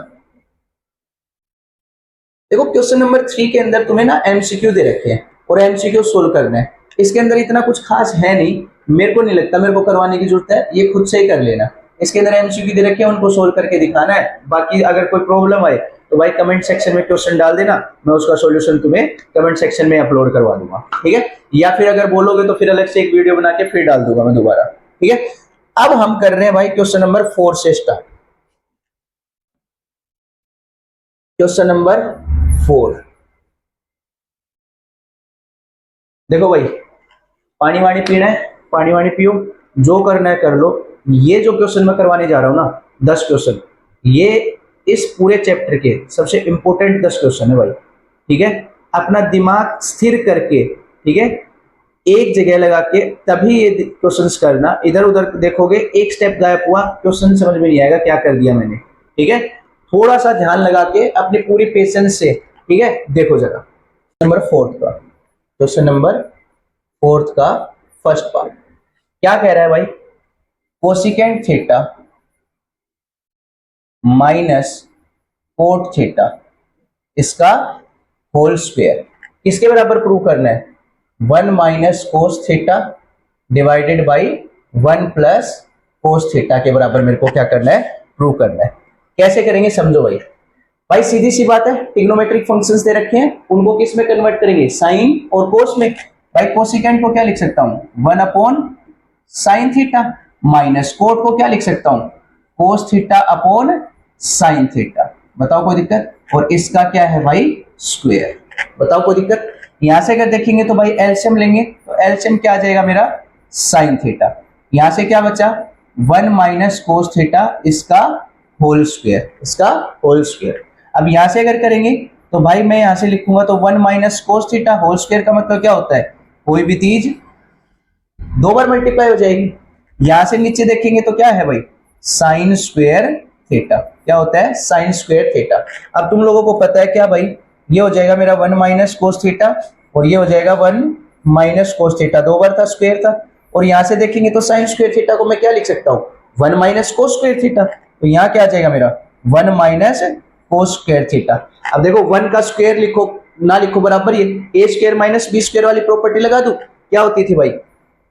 Speaker 1: देखो क्वेश्चन नंबर 3 के अंदर तुम्हें ना एमसीक्यू दे रखे हैं और एमसीक्यू सोल्व करना है। इसके अंदर इतना कुछ खास है नहीं, मेरे को नहीं लगता मेरे को करवाने की जरूरत है, ये खुद से ही कर लेना। इसके अंदर एमसीक्यू दे रखे हैं, उनको सोल्व करके दिखाना है। बाकी अगर कोई प्रॉब्लम आए तो भाई कमेंट सेक्शन में क्वेश्चन डाल देना, मैं उसका सॉल्यूशन तुम्हें कमेंट सेक्शन में अपलोड करवा दूंगा, ठीक है। या फिर अगर बोलोगे तो फिर अलग से एक वीडियो बना के फिर डाल दूंगा मैं दोबारा, ठीक है। अब हम कर रहे हैं भाई क्वेश्चन नंबर 4 से स्टार्ट। क्वेश्चन नंबर 4, देखो भाई पानी वानी पीना है, पानी वानी पियो, जो करना है कर लो। ये जो क्वेश्चन मैं करवाने जा रहा हूं ना 10 क्वेश्चन, ये इस पूरे चैप्टर के सबसे इंपॉर्टेंट 10 क्वेश्चन है भाई, ठीक है। अपना दिमाग स्थिर करके, ठीक है, एक जगह लगा के तभी ये क्वेश्चंस करना। इधर उधर देखोगे एक स्टेप गायब हुआ, क्वेश्चन समझ में नहीं आएगा क्या कर दिया मैंने, ठीक है। थोड़ा सा ध्यान लगा के अपनी पूरी पेशेंस से, ठीक है, देखो जरा। नंबर 4 का क्वेश्चन, नंबर 4 का फर्स्ट पार्ट क्या कह रहा है भाई, cosecant theta minus cot theta इसका होल स्क्वायर किसके बराबर प्रूव करना है, 1 minus cos theta divided by 1 plus cos theta के बराबर मेरे को क्या करना है, प्रूव करना है। कैसे करेंगे समझो भाई। भाई सीधी सी बात है, ट्रिग्नोमेट्रिक फंक्शंस दे रखे हैं, उनको किस में कन्वर्ट करेंगे, साइन और कोस में। भाई कोसिकेंट को क्या लिख सकता हूं, 1 upon sine theta, minus coat को क्या लिख सकता हूं, कोस थीटा अपॉन साइन थीटा। बताओ कोई दिक्कत, और इसका क्या है भाई, स्क्वायर। बताओ कोई दिक्कत। यहां से अगर देखेंगे तो भाई एलसीएम लेंगे, तो एलसीएम क्या आ जाएगा मेरा, साइन थीटा। यहां से क्या बचा, 1 माइनस कोस थीटा इसका होल स्क्वायर, इसका होल स्क्वायर। अब यहां से अगर करेंगे तो भाई मैं यहां से लिखूंगा तो 1 minus cos theta whole square का मतलब क्या होता है, कोई भी चीज 2 बार मल्टीप्लाई हो जाएगी। यहां से नीचे देखेंगे तो क्या है भाई, साइन स्क्वायर थीटा, क्या होता है, साइन स्क्वायर थीटा। अब तुम लोगों को पता है क्या भाई, ये हो जाएगा मेरा 1 माइनस कोस थीटा और ये हो जाएगा 1 माइनस कोस थीटा, 2 बार था स्क्वायर था। और यहां से देखेंगे तो साइन स्क्वायर थीटा को मैं क्या लिख सकता हूं, 1 माइनस कोस स्क्वायर थीटा। तो यहां क्या आ जाएगा मेरा 1 माइनस कोस स्क्वायर थीटा। अब देखो 1 का स्क्वायर लिखो ना लिखो बराबर, ये ए स्क्वायर माइनस बी स्क्वायर वाली प्रॉपर्टी लगा दूं, क्या होती थी भाई,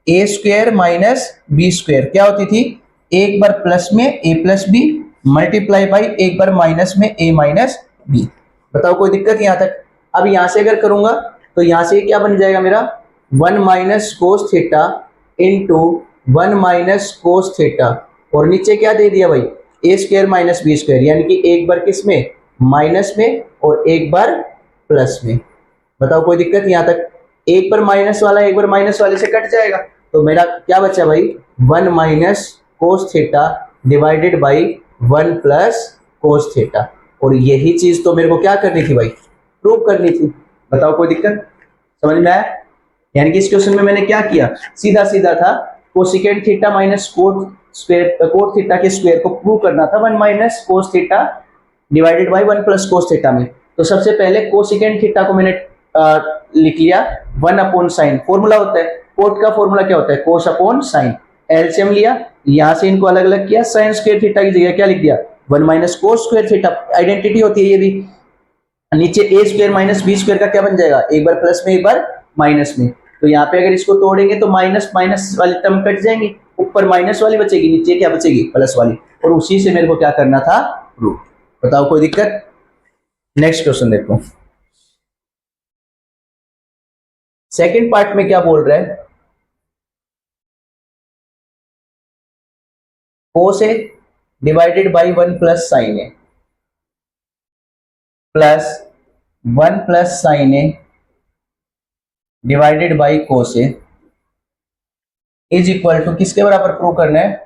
Speaker 1: ए स्क्वायर माइनस बी स्क्वायर क्या होती थी, एक बार प्लस में ए प्लस बी मल्टीप्लाई बाई एक बार माइनस में ए माइनस बी। बताओ कोई दिक्कत यहां तक। अब यहां से अगर करूंगा तो यहां से क्या बन जाएगा मेरा, 1 minus cos theta into 1 minus cos theta, और नीचे क्या दे दिया भाई, ए स्क्वायर माइनस बी स्क्वायर, यानी कि एक बार किस में, माइनस में, और एक बार प्लस में। बताओ कोई दिक्कत यहां तक। एक बार माइनस वाला एक बार माइनस वाले से कट जाएगा, तो मेरा क्या बचा भाई, 1 minus cos theta divided by 1 plus cos theta. और यही चीज तो मेरे को क्या करनी थी भाई, प्रूव करनी थी। बताओ कोई दिक्कत, समझ में आया। यानी कि इस क्वेश्चन में मैंने क्या किया, सीधा सीधा था cosecant theta minus cot square, cot theta के स्क्वायर को प्रूव करना था 1 minus cos theta divided by 1 plus cos theta में। तो सबसे पहले कोसिकेंट थीटा को मैंने लिख लिया 1 अपॉन साइन, फॉर्मूला होता है कोट का, फॉर्मूला क्या होता है, कोस अपॉन साइन। एलसीएम लिया, यहां से इनको अलग अलग किया, साइन स्क्वायर थीटा की जगह क्या लिख दिया, 1 माइनस कोस स्क्वायर थीटा। आइडेंटिटी होती है ये भी। नीचे ए स्क्वायर माइनस बी स्क्वायर का क्या बन जाएगा, एक बार प्लस में एक बार माइनस में। तो यहाँ पे अगर इसको तोड़ेंगे तो माइनस माइनस वाली टर्म कट जाएंगी, ऊपर माइनस वाली बचेगी, नीचे क्या बचेगी, प्लस वाली। और उसी से मेरे को क्या करना था, प्रूव। बताओ कोई दिक्कत। नेक्स्ट क्वेश्चन देखो, सेकंड पार्ट में क्या बोल रहा है, cos a divided by 1 plus sine a plus 1 plus sine a divided by cos a is equal to किसके बराबर प्रूव करना है,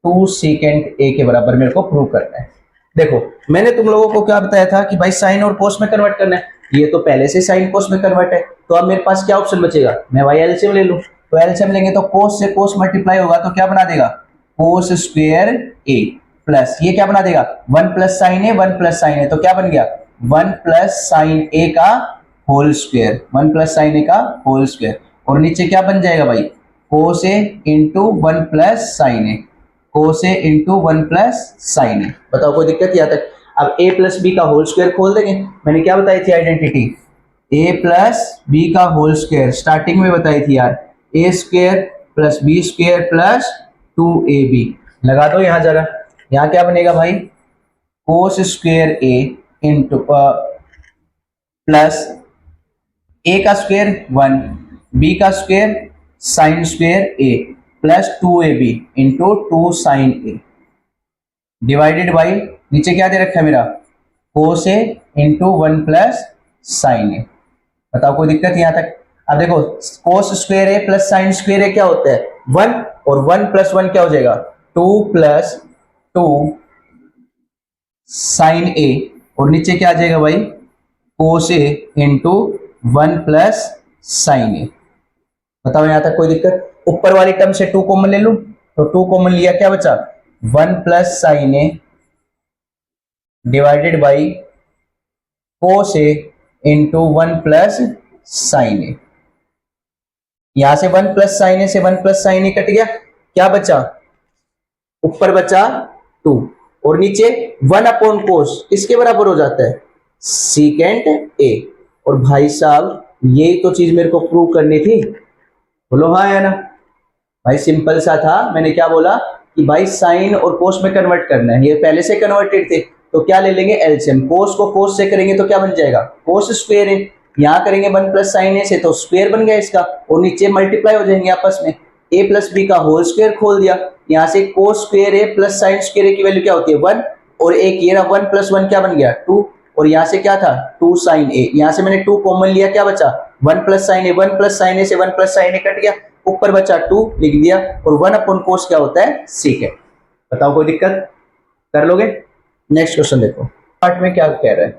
Speaker 1: 2 सीकेंट ए के बराबर मेरे को प्रूव करना है। देखो मैंने तुम लोगों को क्या बताया था कि भाई साइन और कोस में कन्वर्ट करना है, ये तो पहले से साइन कोस में कन्वर्ट है। तो अब मेरे पास क्या ऑप्शन बचेगा, मैं भाई एलसीएम ले लूं। तो एलसीएम लेंगे तो कोस से कोस मल्टीप्लाई होगा तो क्या बना देगा, कोस स्क्वायर ए प्लस ये क्या बना देगा, 1 प्लस साइन ए 1 प्लस साइन ए, तो क्या बन गया 1 प्लस साइन ए का whole square, 1 plus sine a का होल स्क्वायर। और नीचे क्या बन जाएगा भाई, cos a into 1 plus sine a, cos a into 1 plus sine a. बताओ कोई दिक्कत यहाँ तक। अब a प्लस बी का होल स्क्वायर खोल देंगे, मैंने क्या बताई थी आइडेंटिटी, a प्लस बी का होल स्क्वायर स्टार्टिंग में बताई थी यार, a square plus b square plus 2ab। लगा दो यहां जरा, यहाँ क्या बनेगा भाई, cos square a into plus a का स्क्वायर 1, b का square sine square a plus 2ab into 2 sine a divided by नीचे क्या दे रखा है मेरा, cos a into 1 plus sine a. बताओ कोई दिक्कत यहां तक। अब देखो cos square a plus sign square a क्या होता है 1, और 1 प्लस 1 क्या हो जाएगा 2 प्लस 2 साइन ए, और नीचे क्या आ जाएगा भाई, cos a into 1 plus sine a. बताओ यहां तक कोई दिक्कत? ऊपर वाली टर्म से 2 कॉमन ले लूं, तो 2 कॉमन लिया, क्या बचा, 1 plus sine a divided by cos a into 1 plus sine a. यहां से 1 प्लस साइन ए से 1 प्लस साइन ए कट गया, क्या बचा, ऊपर बचा 2, और नीचे 1 अपॉन कोस किसके बराबर हो जाता है, सीकेंट ए। और भाई साहब यही तो चीज मेरे को प्रूव करनी थी, बोलो हाँ या ना। भाई सिंपल सा था, मैंने क्या बोला कि भाई साइन और कोस में कन्वर्ट करना है, ये पहले से कन्वर्टेड थे, तो क्या ले लेंगे एलसीएम, कोस को कोस से करेंगे तो क्या बन जाएगा, कोस स्क्वायर है, यहाँ करेंगे 1 प्लस साइन ए से तो स्क्वायर बन गया इसका, और नीचे मल्टीप्लाई हो जाएंगे आपस में, ए प्लस बी का होल स्क्वायर खोल दिया, यहाँ से कोस square a plus sign square ए की वैल्यू क्या होती है 1, और एक ये रहा 1 प्लस 1 क्या बन गया 2, और यहाँ से क्या था 2 साइन ए, यहाँ से मैंने 2 कॉमन लिया, क्या बचा 1 प्लस साइन ए, 1 प्लस साइन ए से 1 प्लस साइन ए कट गया, ऊपर बचा 2 लिख दिया, और 1 अपॉन कोस क्या होता है सीकेंट। बताओ कोई दिक्कत, कर लोगे? नेक्स्ट क्वेश्चन देखो, पार्ट में क्या कह रहा है,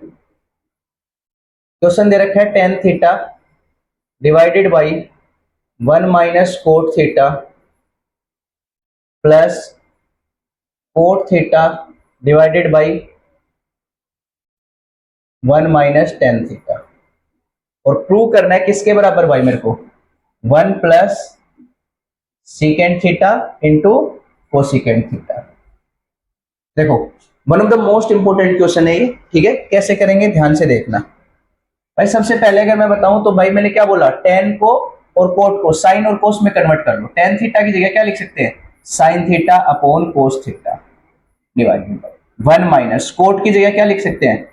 Speaker 1: क्वेश्चन दे रखा है tan theta divided by 1 minus cot theta plus cot theta divided by 1 minus tan theta, और प्रूव करना है किसके बराबर भाई मेरे को, 1 plus secant theta into cosecant theta. देखो one of the most important question है ये, ठीक है, कैसे करेंगे ध्यान से देखना। भाई सबसे पहले अगर मैं बताऊं तो भाई मैंने क्या बोला, tan को और कोट को साइन और कोस में कन्वर्ट कर लो, tan थीटा की जगह क्या लिख सकते हैं, sine theta upon cos theta divided by 1 minus cot की जगह क्या लिख सकते हैं,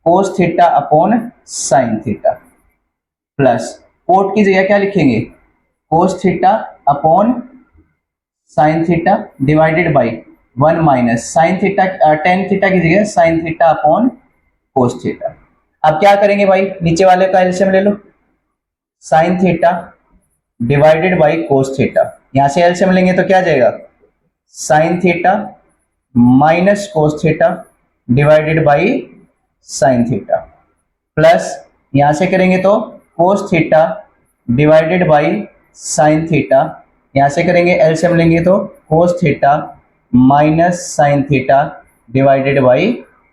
Speaker 1: cos theta upon sine theta, plus cot की जगह क्या लिखेंगे, cos theta upon sine theta divided by 1 minus sine theta, tan theta की जगह sine theta upon cos theta. अब क्या करेंगे भाई, नीचे वाले का एलसीएम ले लो, sine theta divided by cos theta, यहां से एलसीएम लेंगे तो क्या जाएगा, sine theta minus cos theta divided by sign theta, plus यहां से करेंगे तो कोस theta divided by sine theta, यहां से करेंगे एलसीएम लेंगे तो cos theta minus sine theta divided by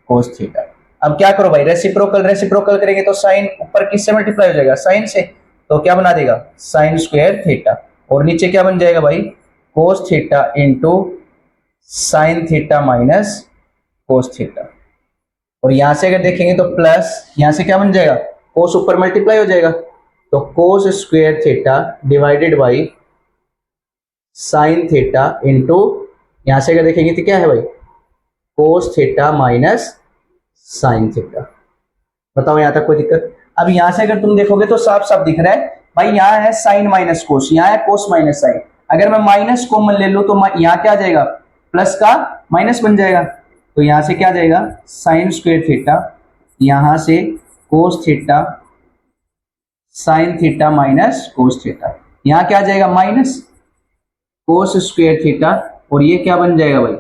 Speaker 1: cos theta. अब क्या करो भाई, रेसिप्रोकल करेंगे तो साइन ऊपर किससे मल्टीप्लाई हो जाएगा, साइन से, तो क्या बना देगा साइन स्क्वायर थीटा, और नीचे क्या बन जाएगा भाई, cos theta into sine theta minus cos theta, और यहां से अगर देखेंगे तो प्लस, यहां से क्या बन जाएगा, कोस ऊपर मल्टीप्लाई हो जाएगा, तो कोस square theta divided by sign theta into, यहां से अगर देखेंगे तो क्या है भाई, cos theta minus sine theta. बताओ यहां तक कोई दिक्कत? अब यहां से अगर तुम देखोगे तो साफ साफ दिख रहा है भाई, यहां है साइन माइनस कोस, यहां है कोस माइनस साइन, अगर मैं माइनस कॉमन ले लूं तो यहां क्या जाएगा, प्लस का माइनस बन जाएगा, तो यहां से क्या जाएगा साइन स्क्वायर थीटा, यहां से कोस theta sine theta minus cos theta, यहां क्या जाएगा माइनस कोस स्क्वायर थीटा, और ये क्या बन जाएगा भाई,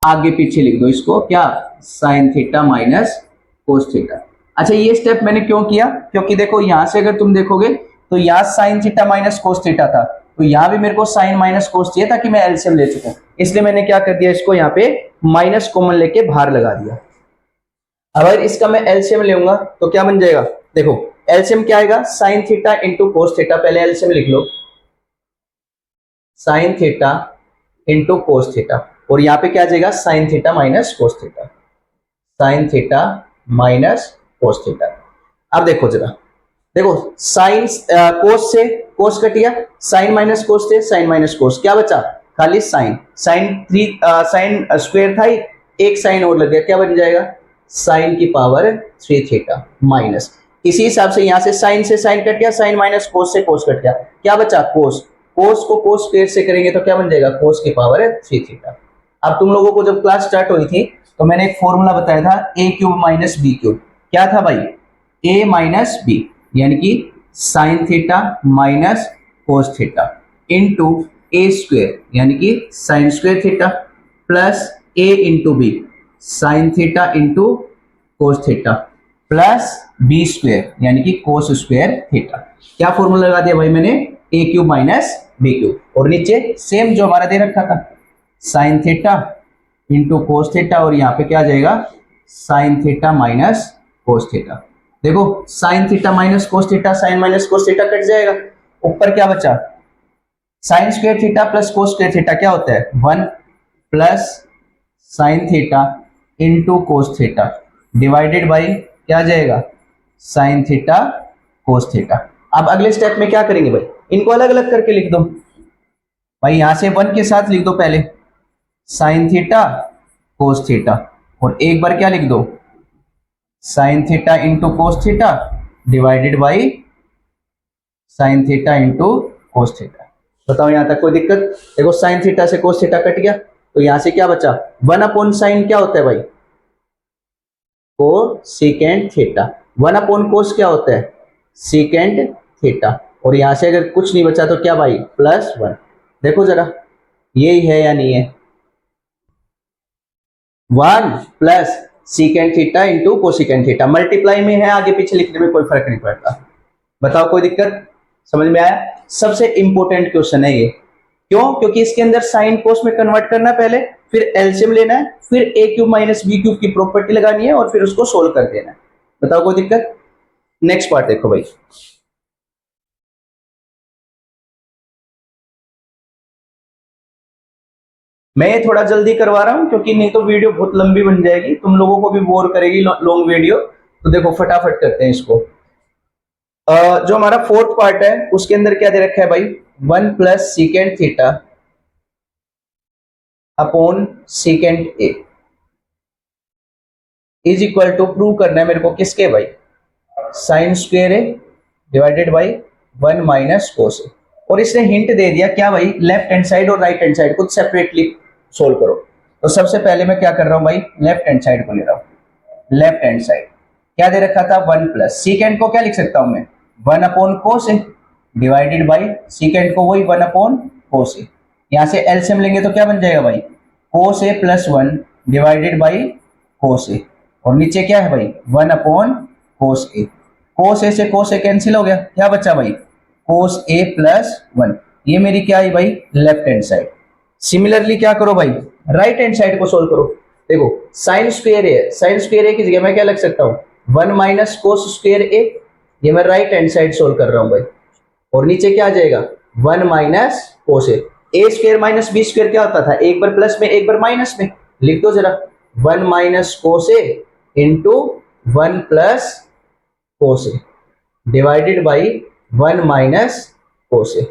Speaker 1: आगे पीछे लिख दो इसको, क्या sign theta minus cos theta. अच्छा ये स्टेप मैंने क्यों किया, क्योंकि देखो यहां से अगर तुम देखोगे तो यहां sign theta minus cos theta था, तो यहां भी मेरे को साइन माइनस कोस चाहिए ताकि मैं एलसीएम ले सकूं, इसलिए मैंने क्या कर दिया, इसको यहाँ पे माइनस कॉमन लेके बाहर लगा दिया। अगर इसका मैं एलसीएम लूंगा तो क्या बन जाएगा, देखो एलसीएम क्या आएगा, sine theta into cos theta, पहले एलसीएम लिख लो, sine theta into cos theta, और यहाँ पे क्या आ जाएगा sine theta minus cos theta, sine theta minus cos theta. अब देखो जरा, देखो साइन कोस से कोस कट गया, साइन माइनस कोस से साइन माइनस कोस, क्या बचा खाली साइन, साइन स्क्वायर था, एक साइन और लग गया, क्या बन जाएगा साइन की पावर 3 थीटा माइनस, इसी हिसाब से यहां से साइन कट गया, साइन माइनस कोस से कोस कट गया, क्या बचा कोस, कोस को कोस स्क्वायर से करेंगे तो क्या बन जाएगा कोस की पावर 3 थीटा। अब तुम लोगों को जब क्लास स्टार्ट हुई थी तो मैंने एक फॉर्मूला बताया था a cube minus b cube, क्या था भाई a माइनस बी, यानी कि sine theta minus cos theta into a square, यानी कि sine square theta plus a into b, sine theta into cos theta plus b square यानी कि cos square theta. क्या फॉर्मूला लगा दिया भाई मैंने, a cube minus b cube, और नीचे सेम जो हमारा दे रखा था sine theta into cos theta, और यहाँ पे क्या आ जाएगा sine theta minus cos theta. देखो sine theta minus cos theta, sine minus cos theta cut जाएगा, ऊपर क्या बचा sine square theta plus cos square theta क्या होता है 1 plus sine theta into cos theta divided by क्या आ जाएगा साइन थीटा कोस थीटा। अब अगले स्टेप में क्या करेंगे भाई, इनको अलग अलग करके लिख दो भाई, यहां से 1 के साथ लिख दो पहले साइन थीटा कोस थीटा, और एक बार क्या लिख दो sign theta into cos theta divided by sign theta into cos theta. बताओ यहां तक कोई दिक्कत? देखो साइन थीटा से कोस थीटा कट गया, तो यहां से क्या बचा 1 अपॉन साइन क्या होता है भाई कोसेकेंट थीटा, 1 अपॉन कोस क्या होता है सेकेंड थीटा, और यहां से अगर कुछ नहीं बचा तो क्या भाई +1। देखो जरा यही है या नहीं है, 1 plus secant theta into cosecant theta, multiply में है, आगे पीछे लिखने में कोई फर्क नहीं पड़ता। बताओ कोई दिक्कत, समझ में आया? सबसे इंपॉर्टेंट क्वेश्चन है ये, क्यों? क्योंकि इसके अंदर साइन कोस में कन्वर्ट करना है पहले, फिर एलसीएम लेना है, फिर ए क्यूब माइनस बी क्यूब की प्रॉपर्टी लगानी है, और फिर उसको सोल्व कर देना है। बताओ कोई दिक्कत? नेक्स्ट पार्ट देखो भाई, मैं थोड़ा जल्दी करवा रहा हूं क्योंकि नहीं तो वीडियो बहुत लंबी बन जाएगी, तुम लोगों को भी बोर करेगी लॉन्ग वीडियो। तो देखो फटाफट करते हैं इसको। जो हमारा फोर्थ पार्ट है उसके अंदर क्या दे रखा है भाई 1 plus secant theta upon secant a is equal to, prove करना है मेरे को किसके भाई sine square a divided by 1 minus cos a, और इसने हिंट दे दिया क्या भाई लेफ्ट हैंड साइड और राइट हैंड साइड को सेपरेटली सोल्व करो। तो सबसे पहले मैं क्या कर रहा हूं भाई लेफ्ट हैंड साइड को ले रहा हूं, लेफ्ट हैंड साइड क्या दे रखा था 1 प्लस सीकेंड को क्या लिख सकता हूं मैं 1 upon cos a divided by सीकेंड को वही 1 अपॉन कोस ए, यहां से एलसीएम लेंगे तो क्या बन जाएगा भाई cos a plus 1 divided by cos a, और नीचे क्या है भाई 1 अपॉन कोस ए, कोस ए से कोस ए कैंसिल हो गया, क्या बचा भाई कोस ए प्लस 1, ये मेरी क्या है भाई लेफ्ट हैंड साइड। सिमिलरली क्या करो भाई राइट हैंड साइड को सोल्व करो। देखो साइन स्क्वायर ए, साइन स्क्वायर ए की जगह मैं क्या लग सकता हूं 1 माइनस कोस स्क्वायर ए, ये मैं राइट हैंड साइड सोल्व कर रहा हूं भाई, और नीचे क्या आ जाएगा 1 माइनस कोस ए स्क्वायर माइनस बी स्क्वायर क्या होता था एक बार प्लस में एक बार माइनस में, लिख दो जरा 1 minus cos a into 1 plus cos a divided by 1 minus cos a.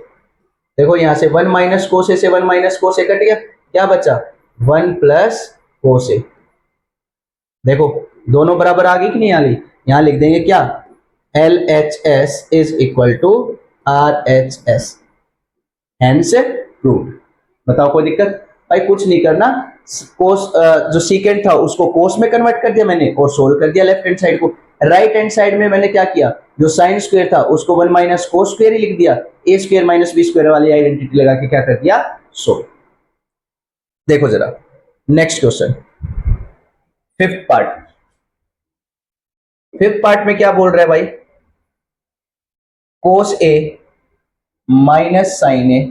Speaker 1: देखो यहां से 1 माइनस कोस ए से 1 माइनस कोस ए कट गया, क्या बचा 1 प्लस कोस ए। देखो दोनों बराबर आ गई कि नहीं आ गई, यहां लिख देंगे क्या LHS is equal to RHS, hence proved. बताओ कोई दिक्कत? भाई कुछ नहीं करना, कोस जो सीकेंट था उसको कोस में कन्वर्ट कर दिया मैंने और सोल्व कर दिया लेफ्ट हैंड साइड को। राइट हैंड साइड में मैंने क्या किया जो साइन स्क्वायर था उसको 1 माइनस कोस स्क्वायर ही लिख दिया, a square minus b square वाली आइडेंटिटी लगा के क्या कर दिया सोल्व। देखो जरा next question fifth part, fifth part में क्या बोल रहा है भाई cos a minus sine a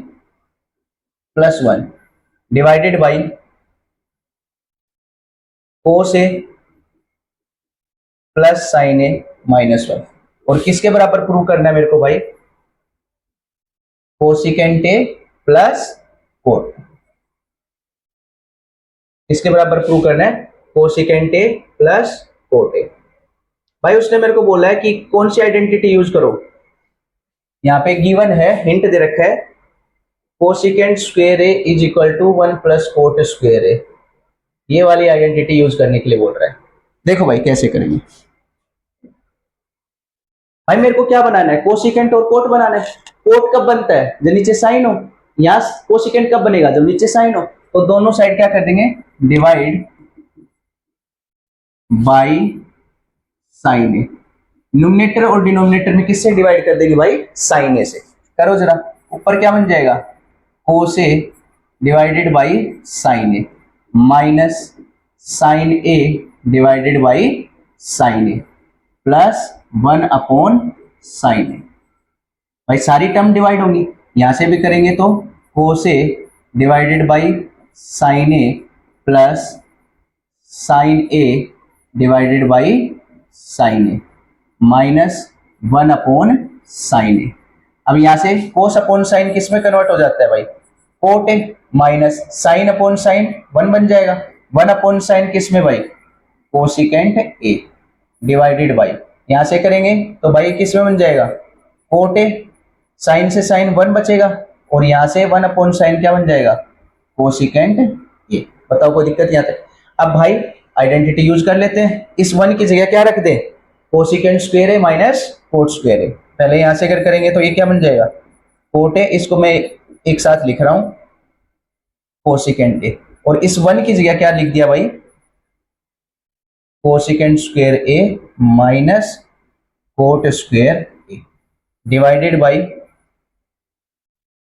Speaker 1: plus 1 divided by cos a plus sine a minus 1, और किसके बराबर प्रूव करना है मेरे को भाई कोसिकेंट ए प्लस कोट, इसके बराबर प्रूव करना है कोसिकेंट ए प्लस कोट ए। भाई उसने मेरे को बोला है कि कौन सी आइडेंटिटी यूज करो, यहां पे गिवन है हिंट दे रखा है cosecant square a is equal to 1 plus cot square ए, ये वाली आइडेंटिटी यूज करने के लिए बोल रहा है। देखो भाई कैसे करेंगे, भाई मेरे को क्या बनाना है कोसिकेंट और कोट बनाना है। कोट कब बनता है जब नीचे साइन हो, यहां कोसिकेंट कब बनेगा जब नीचे साइन हो, तो दोनों साइड क्या कर देंगे divide by sine A, numerator और डिनोमिनेटर में किससे डिवाइड कर देंगे भाई साइन ए से। करो जरा ऊपर क्या बन जाएगा cos a divided by sine a minus sine a divided by sine a plus 1/साइन ए। भाई सारी टर्म डिवाइड होंगी, यहां से भी करेंगे तो cos a divided by sine a plus sine a divided by sine a minus 1/साइन ए। अब यहां से कोस अपॉन साइन किस में कन्वर्ट हो जाता है भाई, cot A minus sine upon sine 1 बन जाएगा, 1/साइन किस में भाई, कोसिकेंट ए डिवाइडेड बाई, यहां से करेंगे तो भाई किस में बन जाएगा, कोट ए, साइन से साइन 1 बचेगा और यहां से 1/साइन क्या बन जाएगा, कोसिकेंट ए। बताओ कोई दिक्कत यहां तक। अब भाई आइडेंटिटी यूज कर लेते हैं, इस 1 की जगह क्या रख दें, cosecant square a minus cot square ए। पहले यहां से अगर करेंगे तो ये क्या बन जाएगा, कोट ए, इसको मैं एक साथ लिख रहा हूं कोसिकेंट ए, और इस 1 की जगह क्या लिख दिया भाई, cosecant square a minus cot square a divided by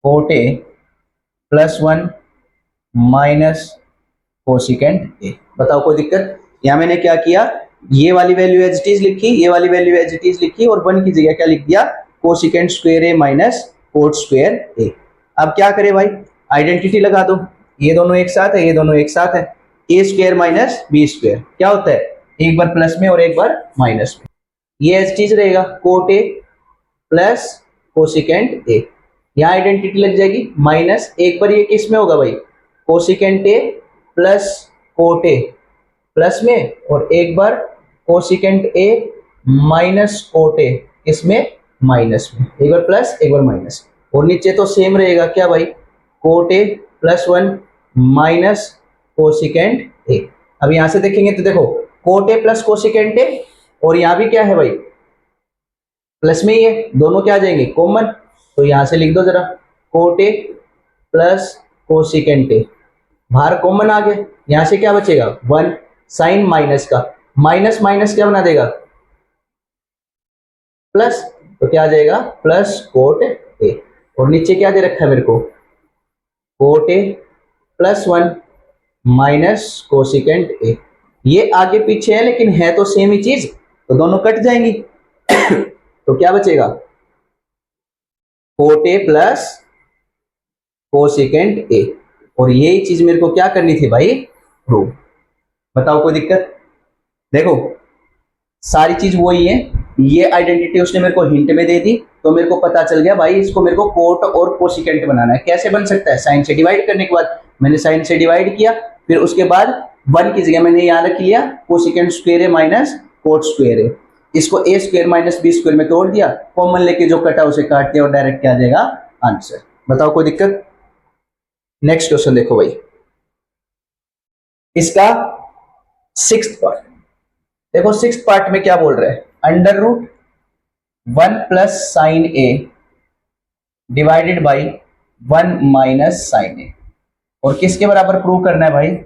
Speaker 1: cot a plus 1 minus cosecant A. बताओ कोई दिक्कत। यहां मैंने क्या किया, ये वाली वैल्यू एज इट इज लिखी, ये वाली वैल्यू एज इट इज लिखी और 1 की जगह क्या लिख दिया, cosecant square a minus cot square A. अब क्या करें भाई, आइडेंटिटी लगा दो, ये दोनों एक साथ है, ये दोनों एक साथ है, ए स्क्वायर माइनस बी स्क्वायर क्या होता है, एक बार प्लस में और एक बार माइनस में, ये एज इट इज रहेगा, कोट ए प्लस कोसिकेंट ए। यहां आइडेंटिटी लग जाएगी माइनस, एक बार ये किस में होगा भाई, cosecant a plus cot a plus में, और एक बार cosecant a minus cot a इसमें माइनस में, एक बार प्लस एक बार माइनस, और नीचे तो सेम रहेगा क्या भाई, coat a plus 1 minus cosecant A. अब यहां से देखेंगे तो देखो कोट ए प्लस कोसिकेंट ए, और यहां भी क्या है भाई, प्लस में ही है, दोनों क्या आ जाएंगे कॉमन, तो यहां से लिख दो जरा, कोट ए प्लस कोसिकेंट ए, बाहर कॉमन आ गया, यहां से क्या बचेगा 1, साइन माइनस का माइनस माइनस क्या बना देगा प्लस, तो क्या आ जाएगा प्लस कोट ए, और नीचे क्या दे रखा है मेरे को, coat a plus 1 minus cosecant A. ये आगे पीछे है लेकिन है तो सेम ही चीज, तो दोनों कट जाएंगी तो क्या बचेगा, कोट ए प्लस कोसिकेंट ए, और यही चीज मेरे को क्या करनी थी भाई, प्रूव। बताओ कोई दिक्कत। देखो सारी चीज वही है, ये आइडेंटिटी उसने मेरे को हिंट में दे दी तो मेरे को पता चल गया भाई इसको मेरे को कोट और कोसिकेंट बनाना है। कैसे बन सकता है, साइन से डिवाइड करने के बाद, मैंने साइन से डिवाइड किया, फिर उसके बाद 1 की जगह मैंने यहां रख लिया cosecant square a minus cot square ए, इसको ए स्क्वायर माइनस बी स्क्वायर में तोड़ दिया, कॉमन लेके जो कटा उसे काट दिया और डायरेक्ट क्या आ जाएगा आंसर। बताओ कोई दिक्कत। नेक्स्ट क्वेश्चन देखो भाई, इसका 6th पार्ट देखो, 6th पार्ट में क्या बोल रहा है, under root 1 plus sine a divided by 1 minus sine a, और किसके बराबर प्रूव करना है भाई,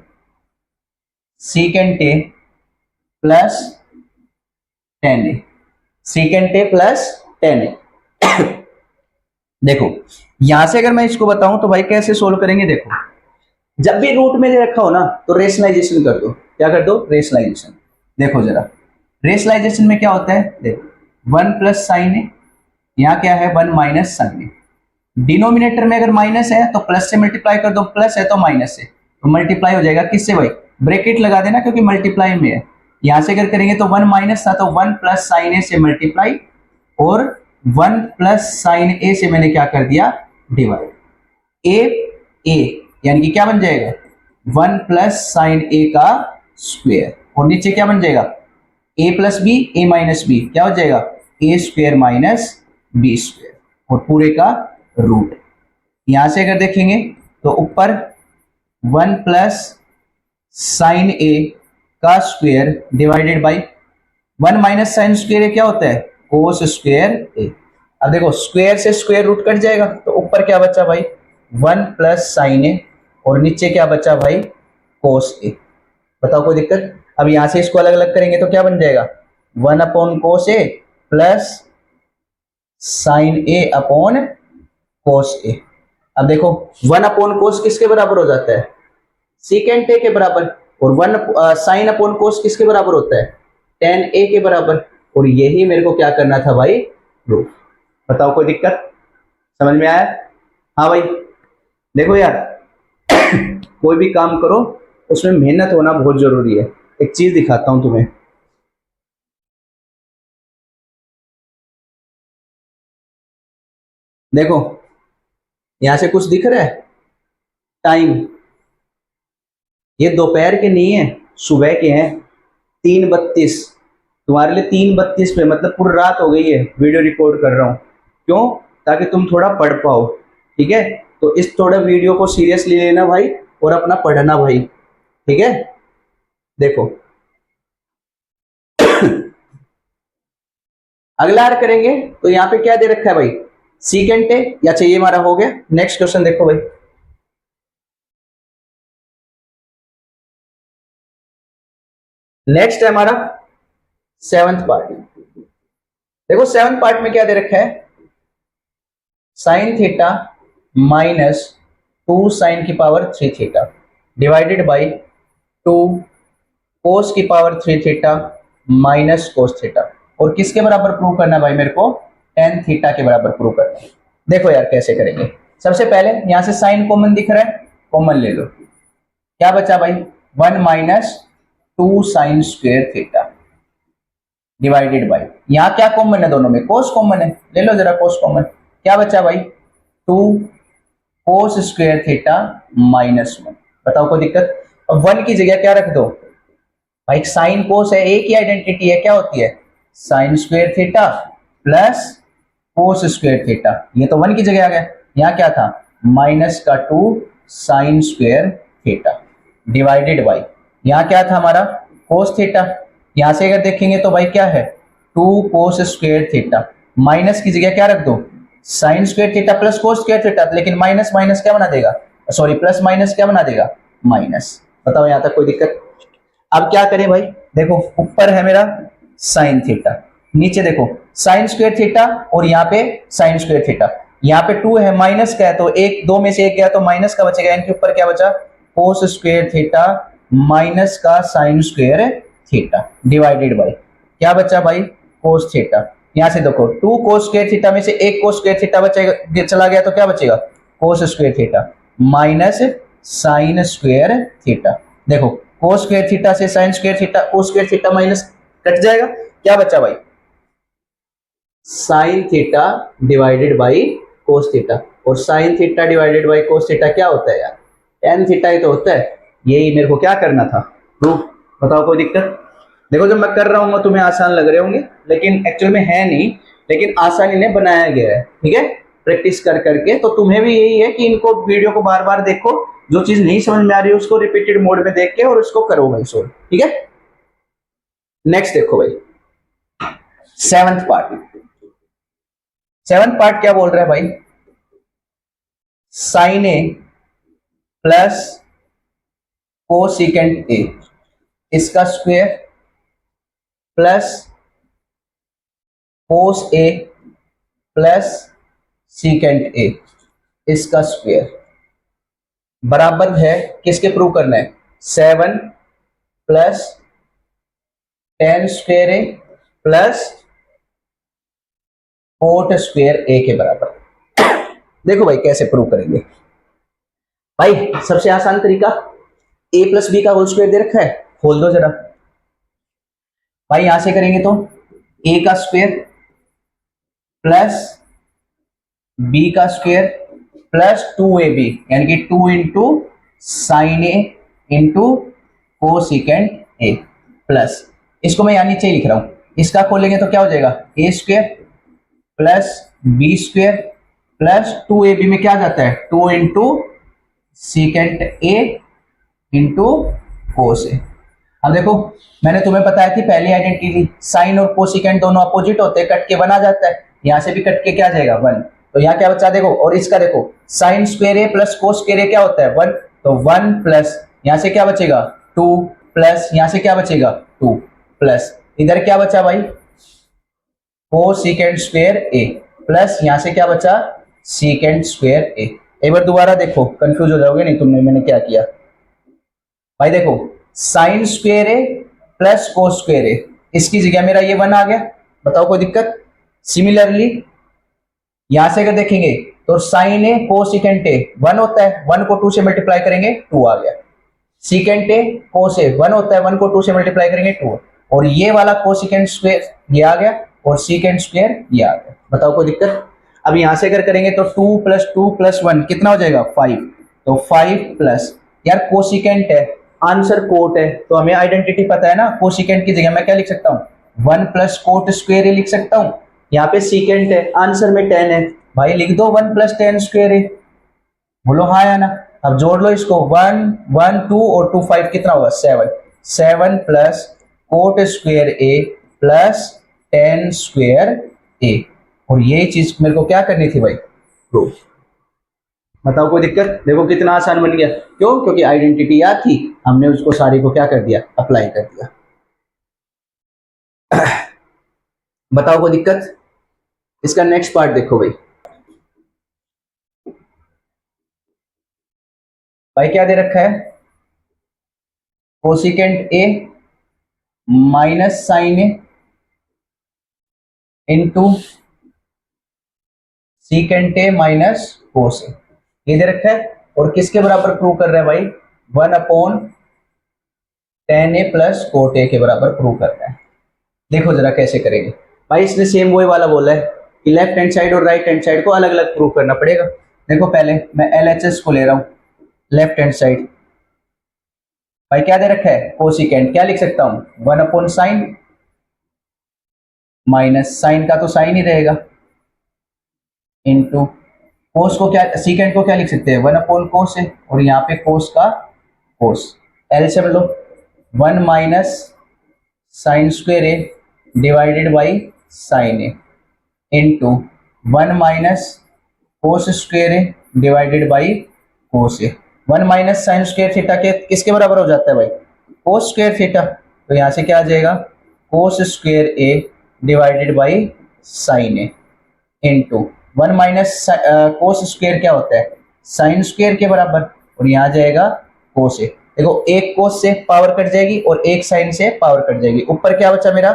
Speaker 1: secant a plus tan a, secant a plus 10 a. देखो यहां से अगर मैं इसको बताऊं तो भाई कैसे सोल्व करेंगे, देखो जब भी रूट में दे रखा हो ना तो रेशनलाइजेशन कर दो, क्या कर दो, रेशनलाइजेशन। देखो जरा रेशनलाइजेशन में क्या होता है, देखो 1 प्लस साइन ए, यहाँ क्या है 1 माइनस साइन ए, डिनोमिनेटर में अगर माइनस है तो प्लस से मल्टीप्लाई कर दो, प्लस है तो माइनस से, तो मल्टीप्लाई हो जाएगा किससे भाई, ब्रैकेट लगा देना क्योंकि मल्टीप्लाई में है। यहां से अगर करेंगे तो 1 माइनस था तो 1 प्लस साइन ए से मल्टीप्लाई, और 1 प्लस साइन ए से मैंने क्या कर दिया डिवाइड, ए यानी कि क्या बन जाएगा 1 प्लस साइन ए का स्क्वायर, और नीचे क्या बन जाएगा ए प्लस बी, ए माइनस बी क्या हो जाएगा ए स्क्वायर माइनस बी स्क्वायर, और पूरे का रूट। यहां से अगर देखेंगे तो ऊपर 1 प्लस साइन ए का square divided by 1 minus sine square a क्या होता है कोस स्क्वायर ए। अब देखो स्क्वायर से स्क्वायर रूट कट जाएगा तो ऊपर क्या बचा भाई 1 प्लस साइन ए, और नीचे क्या बचा भाई कोस ए। बताओ कोई दिक्कत। अब यहां से इसको अलग अलग करेंगे तो क्या बन जाएगा 1 upon cos a plus sine a upon cos a. अब देखो 1 अपॉन कोस किसके बराबर हो जाता है, सीकेंट ए के बराबर, और 1 साइन अपॉन कोस किसके बराबर होता है, tan a के बराबर। और यही मेरे को क्या करना था भाई, प्रूफ। बताओ कोई दिक्कत, समझ में आया? हाँ भाई, देखो यार कोई भी काम करो उसमें मेहनत होना बहुत जरूरी है। एक चीज दिखाता हूं तुम्हें, देखो यहां से कुछ दिख रहा है टाइम, ये दोपहर के नहीं है, सुबह के हैं 3:32। तुम्हारे लिए 3:32 पे मतलब पूरी रात हो गई है, वीडियो रिकॉर्ड कर रहा हूँ। क्यों? ताकि तुम थोड़ा पढ़ पाओ, ठीक है? तो इस थोड़ा वीडियो को सीरियसली लेना भाई, और अपना पढ़ना भाई, ठीक है? देखो अगला ऐड करेंगे तो यहाँ पे क्या दे रखा है भाई, सीकेंट है या चाहिए, हमारा हो गया। नेक्स्ट क्वेश्चन देखो भाई, नेक्स्ट है हमारा 7th पार्ट। देखो 7th पार्ट में क्या दे रखा है, साइन थीटा माइनस 2 साइन की पावर 3 थीटा डिवाइडेड बाई 2 कोस की power 3 theta minus cos theta. और किसके बराबर प्रूव करना है भाई, मेरे को tan थीटा के बराबर प्रूव करना है। देखो यार कैसे करेंगे, सबसे पहले यहां से साइन कॉमन दिख रहा है, कॉमन ले लो। क्या बचा भाई, 1 minus 2 sign square theta divided by, यहां क्या कॉमन है, दोनों में कोस कॉमन है, ले लो जरा कोस कॉमन। क्या बचा भाई, 2 कोस स्क्वेयर थीटा माइनस 1। बताओ कोई दिक्कत? अब 1 की जगह क्या रख दो भाई, साइन कोस है, एक ही आइडेंटिटी है, क्या होती है, साइन स्क्वेयर थीटा प्लस कोस स्क्वेयर थीटा। ये तो 1 की जगह आ गया, यहाँ क्या था, माइनस का 2 sign square theta divided by, यहाँ क्या था हमारा कोस थीटा। यहां से अगर देखेंगे तो भाई क्या है, 2 कोस स्क्वेयर थीटा, माइनस की जगह क्या रख दो, साइन स्क्वेयर थीटा प्लस कोस स्क्वेयर थीटा। लेकिन माइनस माइनस क्या बना देगा, सॉरी प्लस माइनस क्या बना देगा, माइनस। बताओ यहां तक कोई दिक्कत? अब क्या करें भाई, देखो ऊपर है मेरा साइन थीटा, नीचे देखो साइन स्क्वेयर थीटा, और यहाँ पे साइन स्क्वेयर थीटा। यहाँ पे 2 है, माइनस का है, तो एक दो में से एक गया तो माइनस का बचेगा। इनके ऊपर क्या बचा, कोस स्क्वेयर थीटा माइनस का sign square theta divided by क्या बचा भाई, कोस थीटा। यहां से देखो 2 कोस स्क्वेयर थीटा में से एक कोस स्क्वेयर थीटा बचेगा, चला गया तो क्या बचेगा, cos square theta minus sine square theta. देखो कोस स्क्वेयर थीटा से sine square theta, cos square theta minus cut जाएगा, क्या बचा भाई, sine theta divided by cos theta. और sine theta divided by cos theta क्या होता है यार, tan थीटा ही तो होता है। यही मेरे को क्या करना था, प्रूफ। बताओ कोई दिक्कत? देखो जब मैं कर रहा हूँ तुम्हें आसान लग रहे होंगे, लेकिन एक्चुअल में है नहीं, लेकिन आसानी ने बनाया गया है, ठीक है, प्रैक्टिस कर करके। तो तुम्हें भी यही है कि इनको वीडियो को बार बार देखो, जो चीज नहीं समझ में आ रही है उसको रिपीटेड मोड में देख के और उसको करो भाई सोल्व, ठीक है? नेक्स्ट देखो भाई 7th पार्ट। 7th पार्ट क्या बोल रहा है भाई, sine a plus cosecant a इसका square plus cos a plus secant a इसका स्क्वायर बराबर है, किसके प्रूव करना है, 7 plus tan square a plus cot square a के बराबर। देखो भाई कैसे प्रूव करेंगे भाई, सबसे आसान तरीका, a प्लस बी का होल स्क्वायर दे रखा है, खोल दो जरा भाई। यहां से करेंगे तो a का स्क्वायर प्लस b का स्क्वायर प्लस 2ab, यानी कि 2 into sine a into cosecant a plus, इसको मैं यहां नीचे ही लिख रहा हूं, इसका खोलेंगे तो क्या हो जाएगा, a square plus b square plus 2ab में क्या जाता है, 2 into secant a into cos a. अब देखो मैंने तुम्हें बताया थी पहली आइडेंटिटी, साइन और कोसिकेंट दोनों अपोजिट होते हैं, कट के बना जाता है, यहां से भी कट के क्या आ जाएगा 1। तो यहाँ क्या बचा देखो, और इसका देखो sign square a plus cos square a क्या होता है 1, तो 1 प्लस यहां से क्या बचेगा 2 प्लस यहां से क्या बचेगा 2 प्लस इधर क्या बचा भाई कोसिकेंट स्क्वायर ए प्लस यहां से क्या बचा सीकेंट स्क्वायर ए। एक बार दोबारा देखो, कंफ्यूज हो जाओगे नहीं तुमने मैंने क्या किया भाई। देखो साइन स्क्वेयर ए प्लस कोस स्क्वेयर ए, इसकी जगह मेरा ये 1 आ गया। बताओ कोई दिक्कत? सिमिलरली यहां से अगर देखेंगे तो साइन ए कोसिकेंट ए 1 होता है, 1 को 2 से मल्टीप्लाई करेंगे 2 आ गया। सीकेंट ए कोस ए 1 होता है, 1 को 2 से मल्टीप्लाई करेंगे 2, और ये वाला कोसिकेंट स्क्वेयर ये आ गया और सीकेंट स्क्वेयर ये आ गया। बताओ कोई दिक्कत? अब यहां से अगर करेंगे तो 2 + 2 + 1 कितना हो जाएगा 5, तो 5 प्लस यार कोसिकेंट है, आंसर कोट है, तो हमें आइडेंटिटी पता है ना, कोसिकेंट की जगह मैं क्या लिख सकता हूँ 1 + कोट स्क्वेयर ए लिख सकता हूँ। यहाँ पे सीकेंट है, आंसर में 10 है, भाई लिख दो 1 + 10 स्क्वेयर ए। बोलो हाँ या ना? अब जोड़ लो इसको, 1 1 2 और 2 5 कितना होगा 7, 7 प्लस कोट स्क्वेयर ए प्लस 10 स्क्वेयर ए, और ये चीज मेरे को क्या करनी थी भाई, प्रूफ। बताओ कोई दिक्कत? देखो कितना आसान बन गया, क्यों? क्योंकि आइडेंटिटी याद थी, हमने उसको सारी को क्या कर दिया, अप्लाई कर दिया। बताओ कोई दिक्कत? इसका नेक्स्ट पार्ट देखो भाई। भाई क्या दे रखा है, cosecant a minus sine a into secant a minus cos a, ये दे रखा है, और किसके बराबर प्रूव कर रहा है भाई, 1/10 ए प्लस कोट ए के बराबर प्रूव कर रहा है। देखो जरा कैसे करेंगे भाई, इसने सेम वही वाला बोला है कि लेफ्ट हैंड साइड और राइट हैंड साइड को अलग अलग प्रूव करना पड़ेगा। देखो पहले मैं LHS को ले रहा हूं, लेफ्ट हैंड साइड भाई क्या दे रखा है, कोसिकेंट, क्या लिख सकता हूं 1/sin, माइनस साइन का तो साइन ही रहेगा, इंटू कोस को क्या, सीकेंट को क्या लिख सकते हैं 1/cos है, और यहाँ पे कोस का कोस, एलसीएम लो 1 minus sine square a divided by sine a into 1 minus cos square a divided by cos a. 1 minus sine square theta के किसके बराबर हो जाता है भाई, कोस स्क्वेयर थीटा, तो यहाँ से क्या आ जाएगा कोस square a divided by sine a into 1 minus cos square क्या होता है साइन स्क्वेयर के बराबर, और यहाँ आ जाएगा कोस ए। देखो एक कोस से पावर कट जाएगी और एक साइन से पावर कट जाएगी, ऊपर क्या बचा मेरा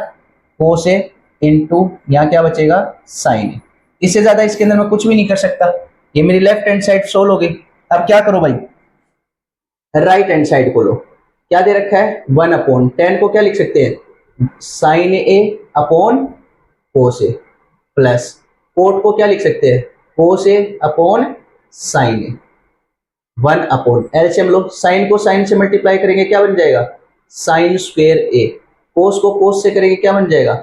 Speaker 1: कोस ए इंटू यहाँ क्या बचेगा साइन ए। इससे ज्यादा इसके अंदर मैं कुछ भी नहीं कर सकता। ये मेरी लेफ्ट हैंड साइड सोल्व हो गई। अब क्या करो भाई, राइट हैंड साइड को लो, क्या दे रखा है 1/10 को क्या लिख सकते हैं sign a upon cos a, plus coat को क्या लिख सकते हैं कोस ए अपॉन साइन ए, 1/ एलसीएम लो, साइन को साइन से मल्टीप्लाई करेंगे क्या बन जाएगा साइन स्क्वेयर ए, कोस को कोस से करेंगे क्या बन जाएगा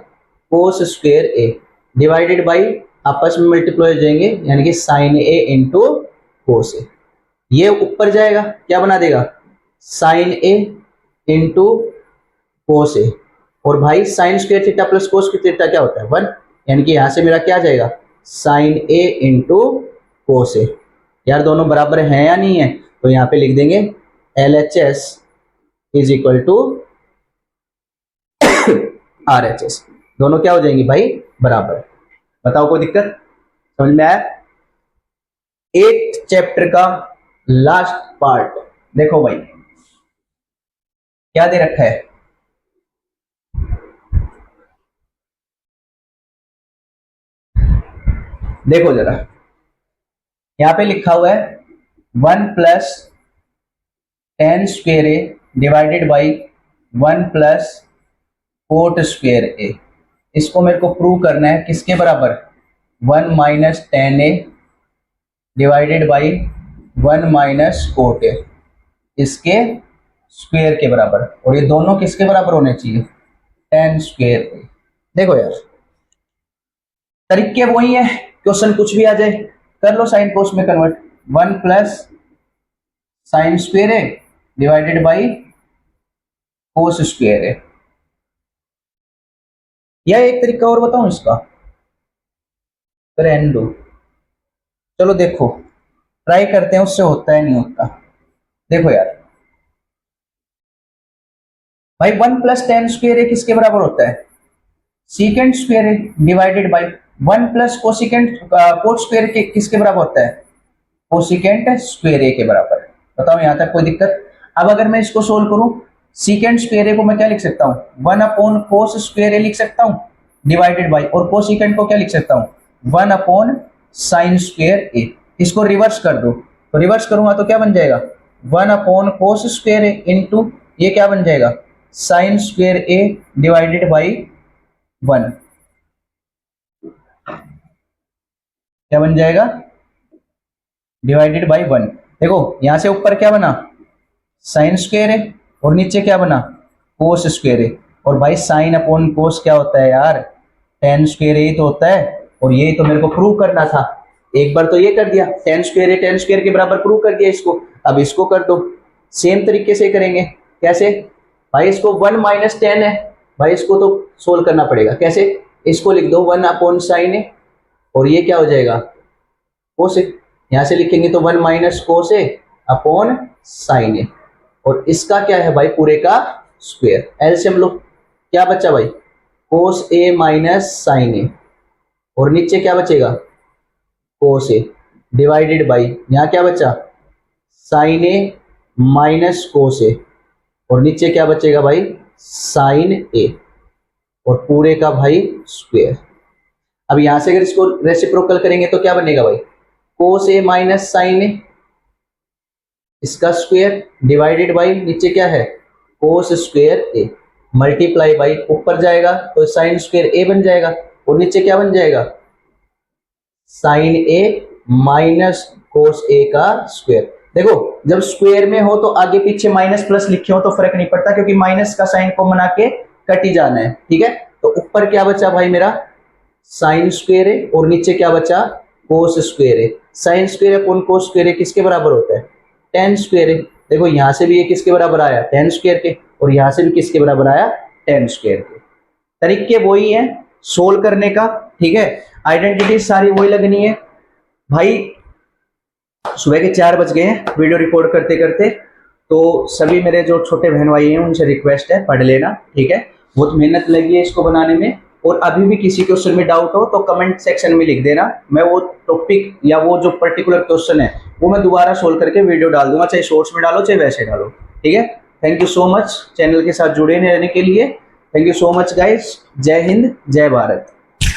Speaker 1: कोस स्क्वेयर ए, डिवाइडेड बाई आपस में मल्टीप्लाई हो जाएंगे यानी कि sign a into cos a. ये ऊपर जाएगा क्या बना देगा sign a into cos a, और भाई साइन स्क्वेयर थीटा प्लस कोस स्क्वेयर थीटा क्या होता है 1, यानी कि यहां से मेरा क्या जाएगा साइन ए इंटू कोस ए। यार दोनों बराबर हैं या नहीं है, तो यहाँ पे लिख देंगे LHS is equal to RHS, दोनों क्या हो जाएंगी भाई बराबर। बताओ कोई दिक्कत, समझ में आया? 8th चैप्टर का लास्ट पार्ट देखो भाई, क्या दे रखा है, देखो जरा यहां पे लिखा हुआ है 1 + 10 square a divided by 1 + cot square a. इसको मेरे को प्रूव करना है किसके बराबर 1 - 10 ए डिवाइडेड बाई 1 - कोट ए, इसके स्क्वेयर के बराबर, और ये दोनों किसके बराबर होने चाहिए 10 स्क्वेयर ए। देखो यार तरीके वही है, क्वेश्चन कुछ भी आ जाए कर लो साइन कोस में convert, 1 + sine square a divided by cos square a. या एक तरीका और बताऊं इसका, रहने दो, चलो देखो ट्राई करते हैं उससे होता है नहीं होता। देखो यार भाई 1 + 10 स्क्वेयर ए किसके बराबर होता है secant square a divided by 1 + cosecant coat square के किसके बराबर होता है कोसिकेंट स्क्वेयर ए के बराबर। बताओ यहां तक कोई दिक्कत? अब अगर मैं इसको सोल्व करूं
Speaker 2: सीकेंड स्क्वायर ए को मैं क्या लिख सकता हूँ, 1/cos स्क्वायर ए लिख सकता हूँ डिवाइडेड बाई, और कोसिकेंड को क्या लिख सकता हूँ, 1/sin स्क्वायर ए। इसको रिवर्स कर दो, तो रिवर्स करूंगा तो क्या बन जाएगा, 1/cos स्क्वायर ए इंटू ये क्या बन जाएगा, sine square a divided by 1। क्या बन जाएगा, डिवाइडेड बाई 1। देखो यहां से ऊपर क्या बना, साइन स्क्वायर है, और नीचे क्या बना, कोस स्क्वायर है। और भाई साइन अपॉन कोस क्या होता है यार, टेन स्क्वायर ही तो होता है। और ये तो मेरे को प्रूव करना था, एक बार तो ये कर दिया, टेन स्क्वायर है टेन स्क्वायर के बराबर प्रूव कर दिया इसको। अब इसको कर दो, सेम तरीके से करेंगे। कैसे भाई, इसको 1 माइनस 10 है भाई, इसको तो सोल्व करना पड़ेगा। कैसे, इसको लिख दो 1/sin है, और ये क्या हो जाएगा, कोस है। यहां से लिखेंगे तो 1 माइनस कोस है अपॉन साइन है, और इसका क्या है भाई, पूरे का स्क्वायर। एलसीएम लो, क्या बचा भाई, cos a minus sine a, और नीचे क्या बचेगा, कोस ए डिवाइडेड बाई, यहां क्या बचा, sign a minus cos a, और नीचे क्या बचेगा भाई, साइन ए, और पूरे का भाई स्क्वायर। अब यहां से अगर इसको रेसिप्रोकल करेंगे तो क्या बनेगा भाई, कोस ए माइनस साइन ए, इसका स्क्वायर डिवाइडेड बाई नीचे क्या है, कोस स्क्वायर ए, मल्टीप्लाई बाई ऊपर जाएगा तो साइन स्क्वायर ए बन जाएगा, और नीचे क्या बन जाएगा, साइन ए माइनस कोस ए का स्क्वायर। देखो जब स्क्वायर में हो तो आगे पीछे माइनस प्लस लिखे हो तो फर्क नहीं पड़ता, क्योंकि माइनस का साइन को बना के कट ही जाना है। ठीक है, तो ऊपर क्या बचा भाई मेरा, साइन स्क्वायर है, और नीचे क्या बचा, कोस स्क्वायर है। Sine square upon cos square है किसके बराबर होता है, टेन स्क्वायर है। देखो यहां से भी ये किसके बराबर आया, टेन स्क्वायर के, और यहां से भी किसके बराबर आया, टेन स्क्वायर के। तरीके वही है सोल्व करने का। ठीक है, आइडेंटिटी सारी वही लगनी है भाई। सुबह के 4 बज गए हैं वीडियो रिकॉर्ड करते करते, तो सभी मेरे जो छोटे बहन भाई हैं उनसे रिक्वेस्ट है पढ़ लेना। ठीक है, बहुत मेहनत लगी है इसको बनाने में, और अभी भी किसी क्वेश्चन में डाउट हो तो कमेंट सेक्शन में लिख देना, मैं वो टॉपिक या वो जो पर्टिकुलर क्वेश्चन है वो मैं दोबारा सोल्व करके वीडियो डाल दूंगा, चाहे शॉर्ट्स में डालो चाहे वैसे डालो। ठीक है, thank you so much channel के साथ जुड़े रहने के लिए। Thank you so much guys, जय हिंद जय भारत।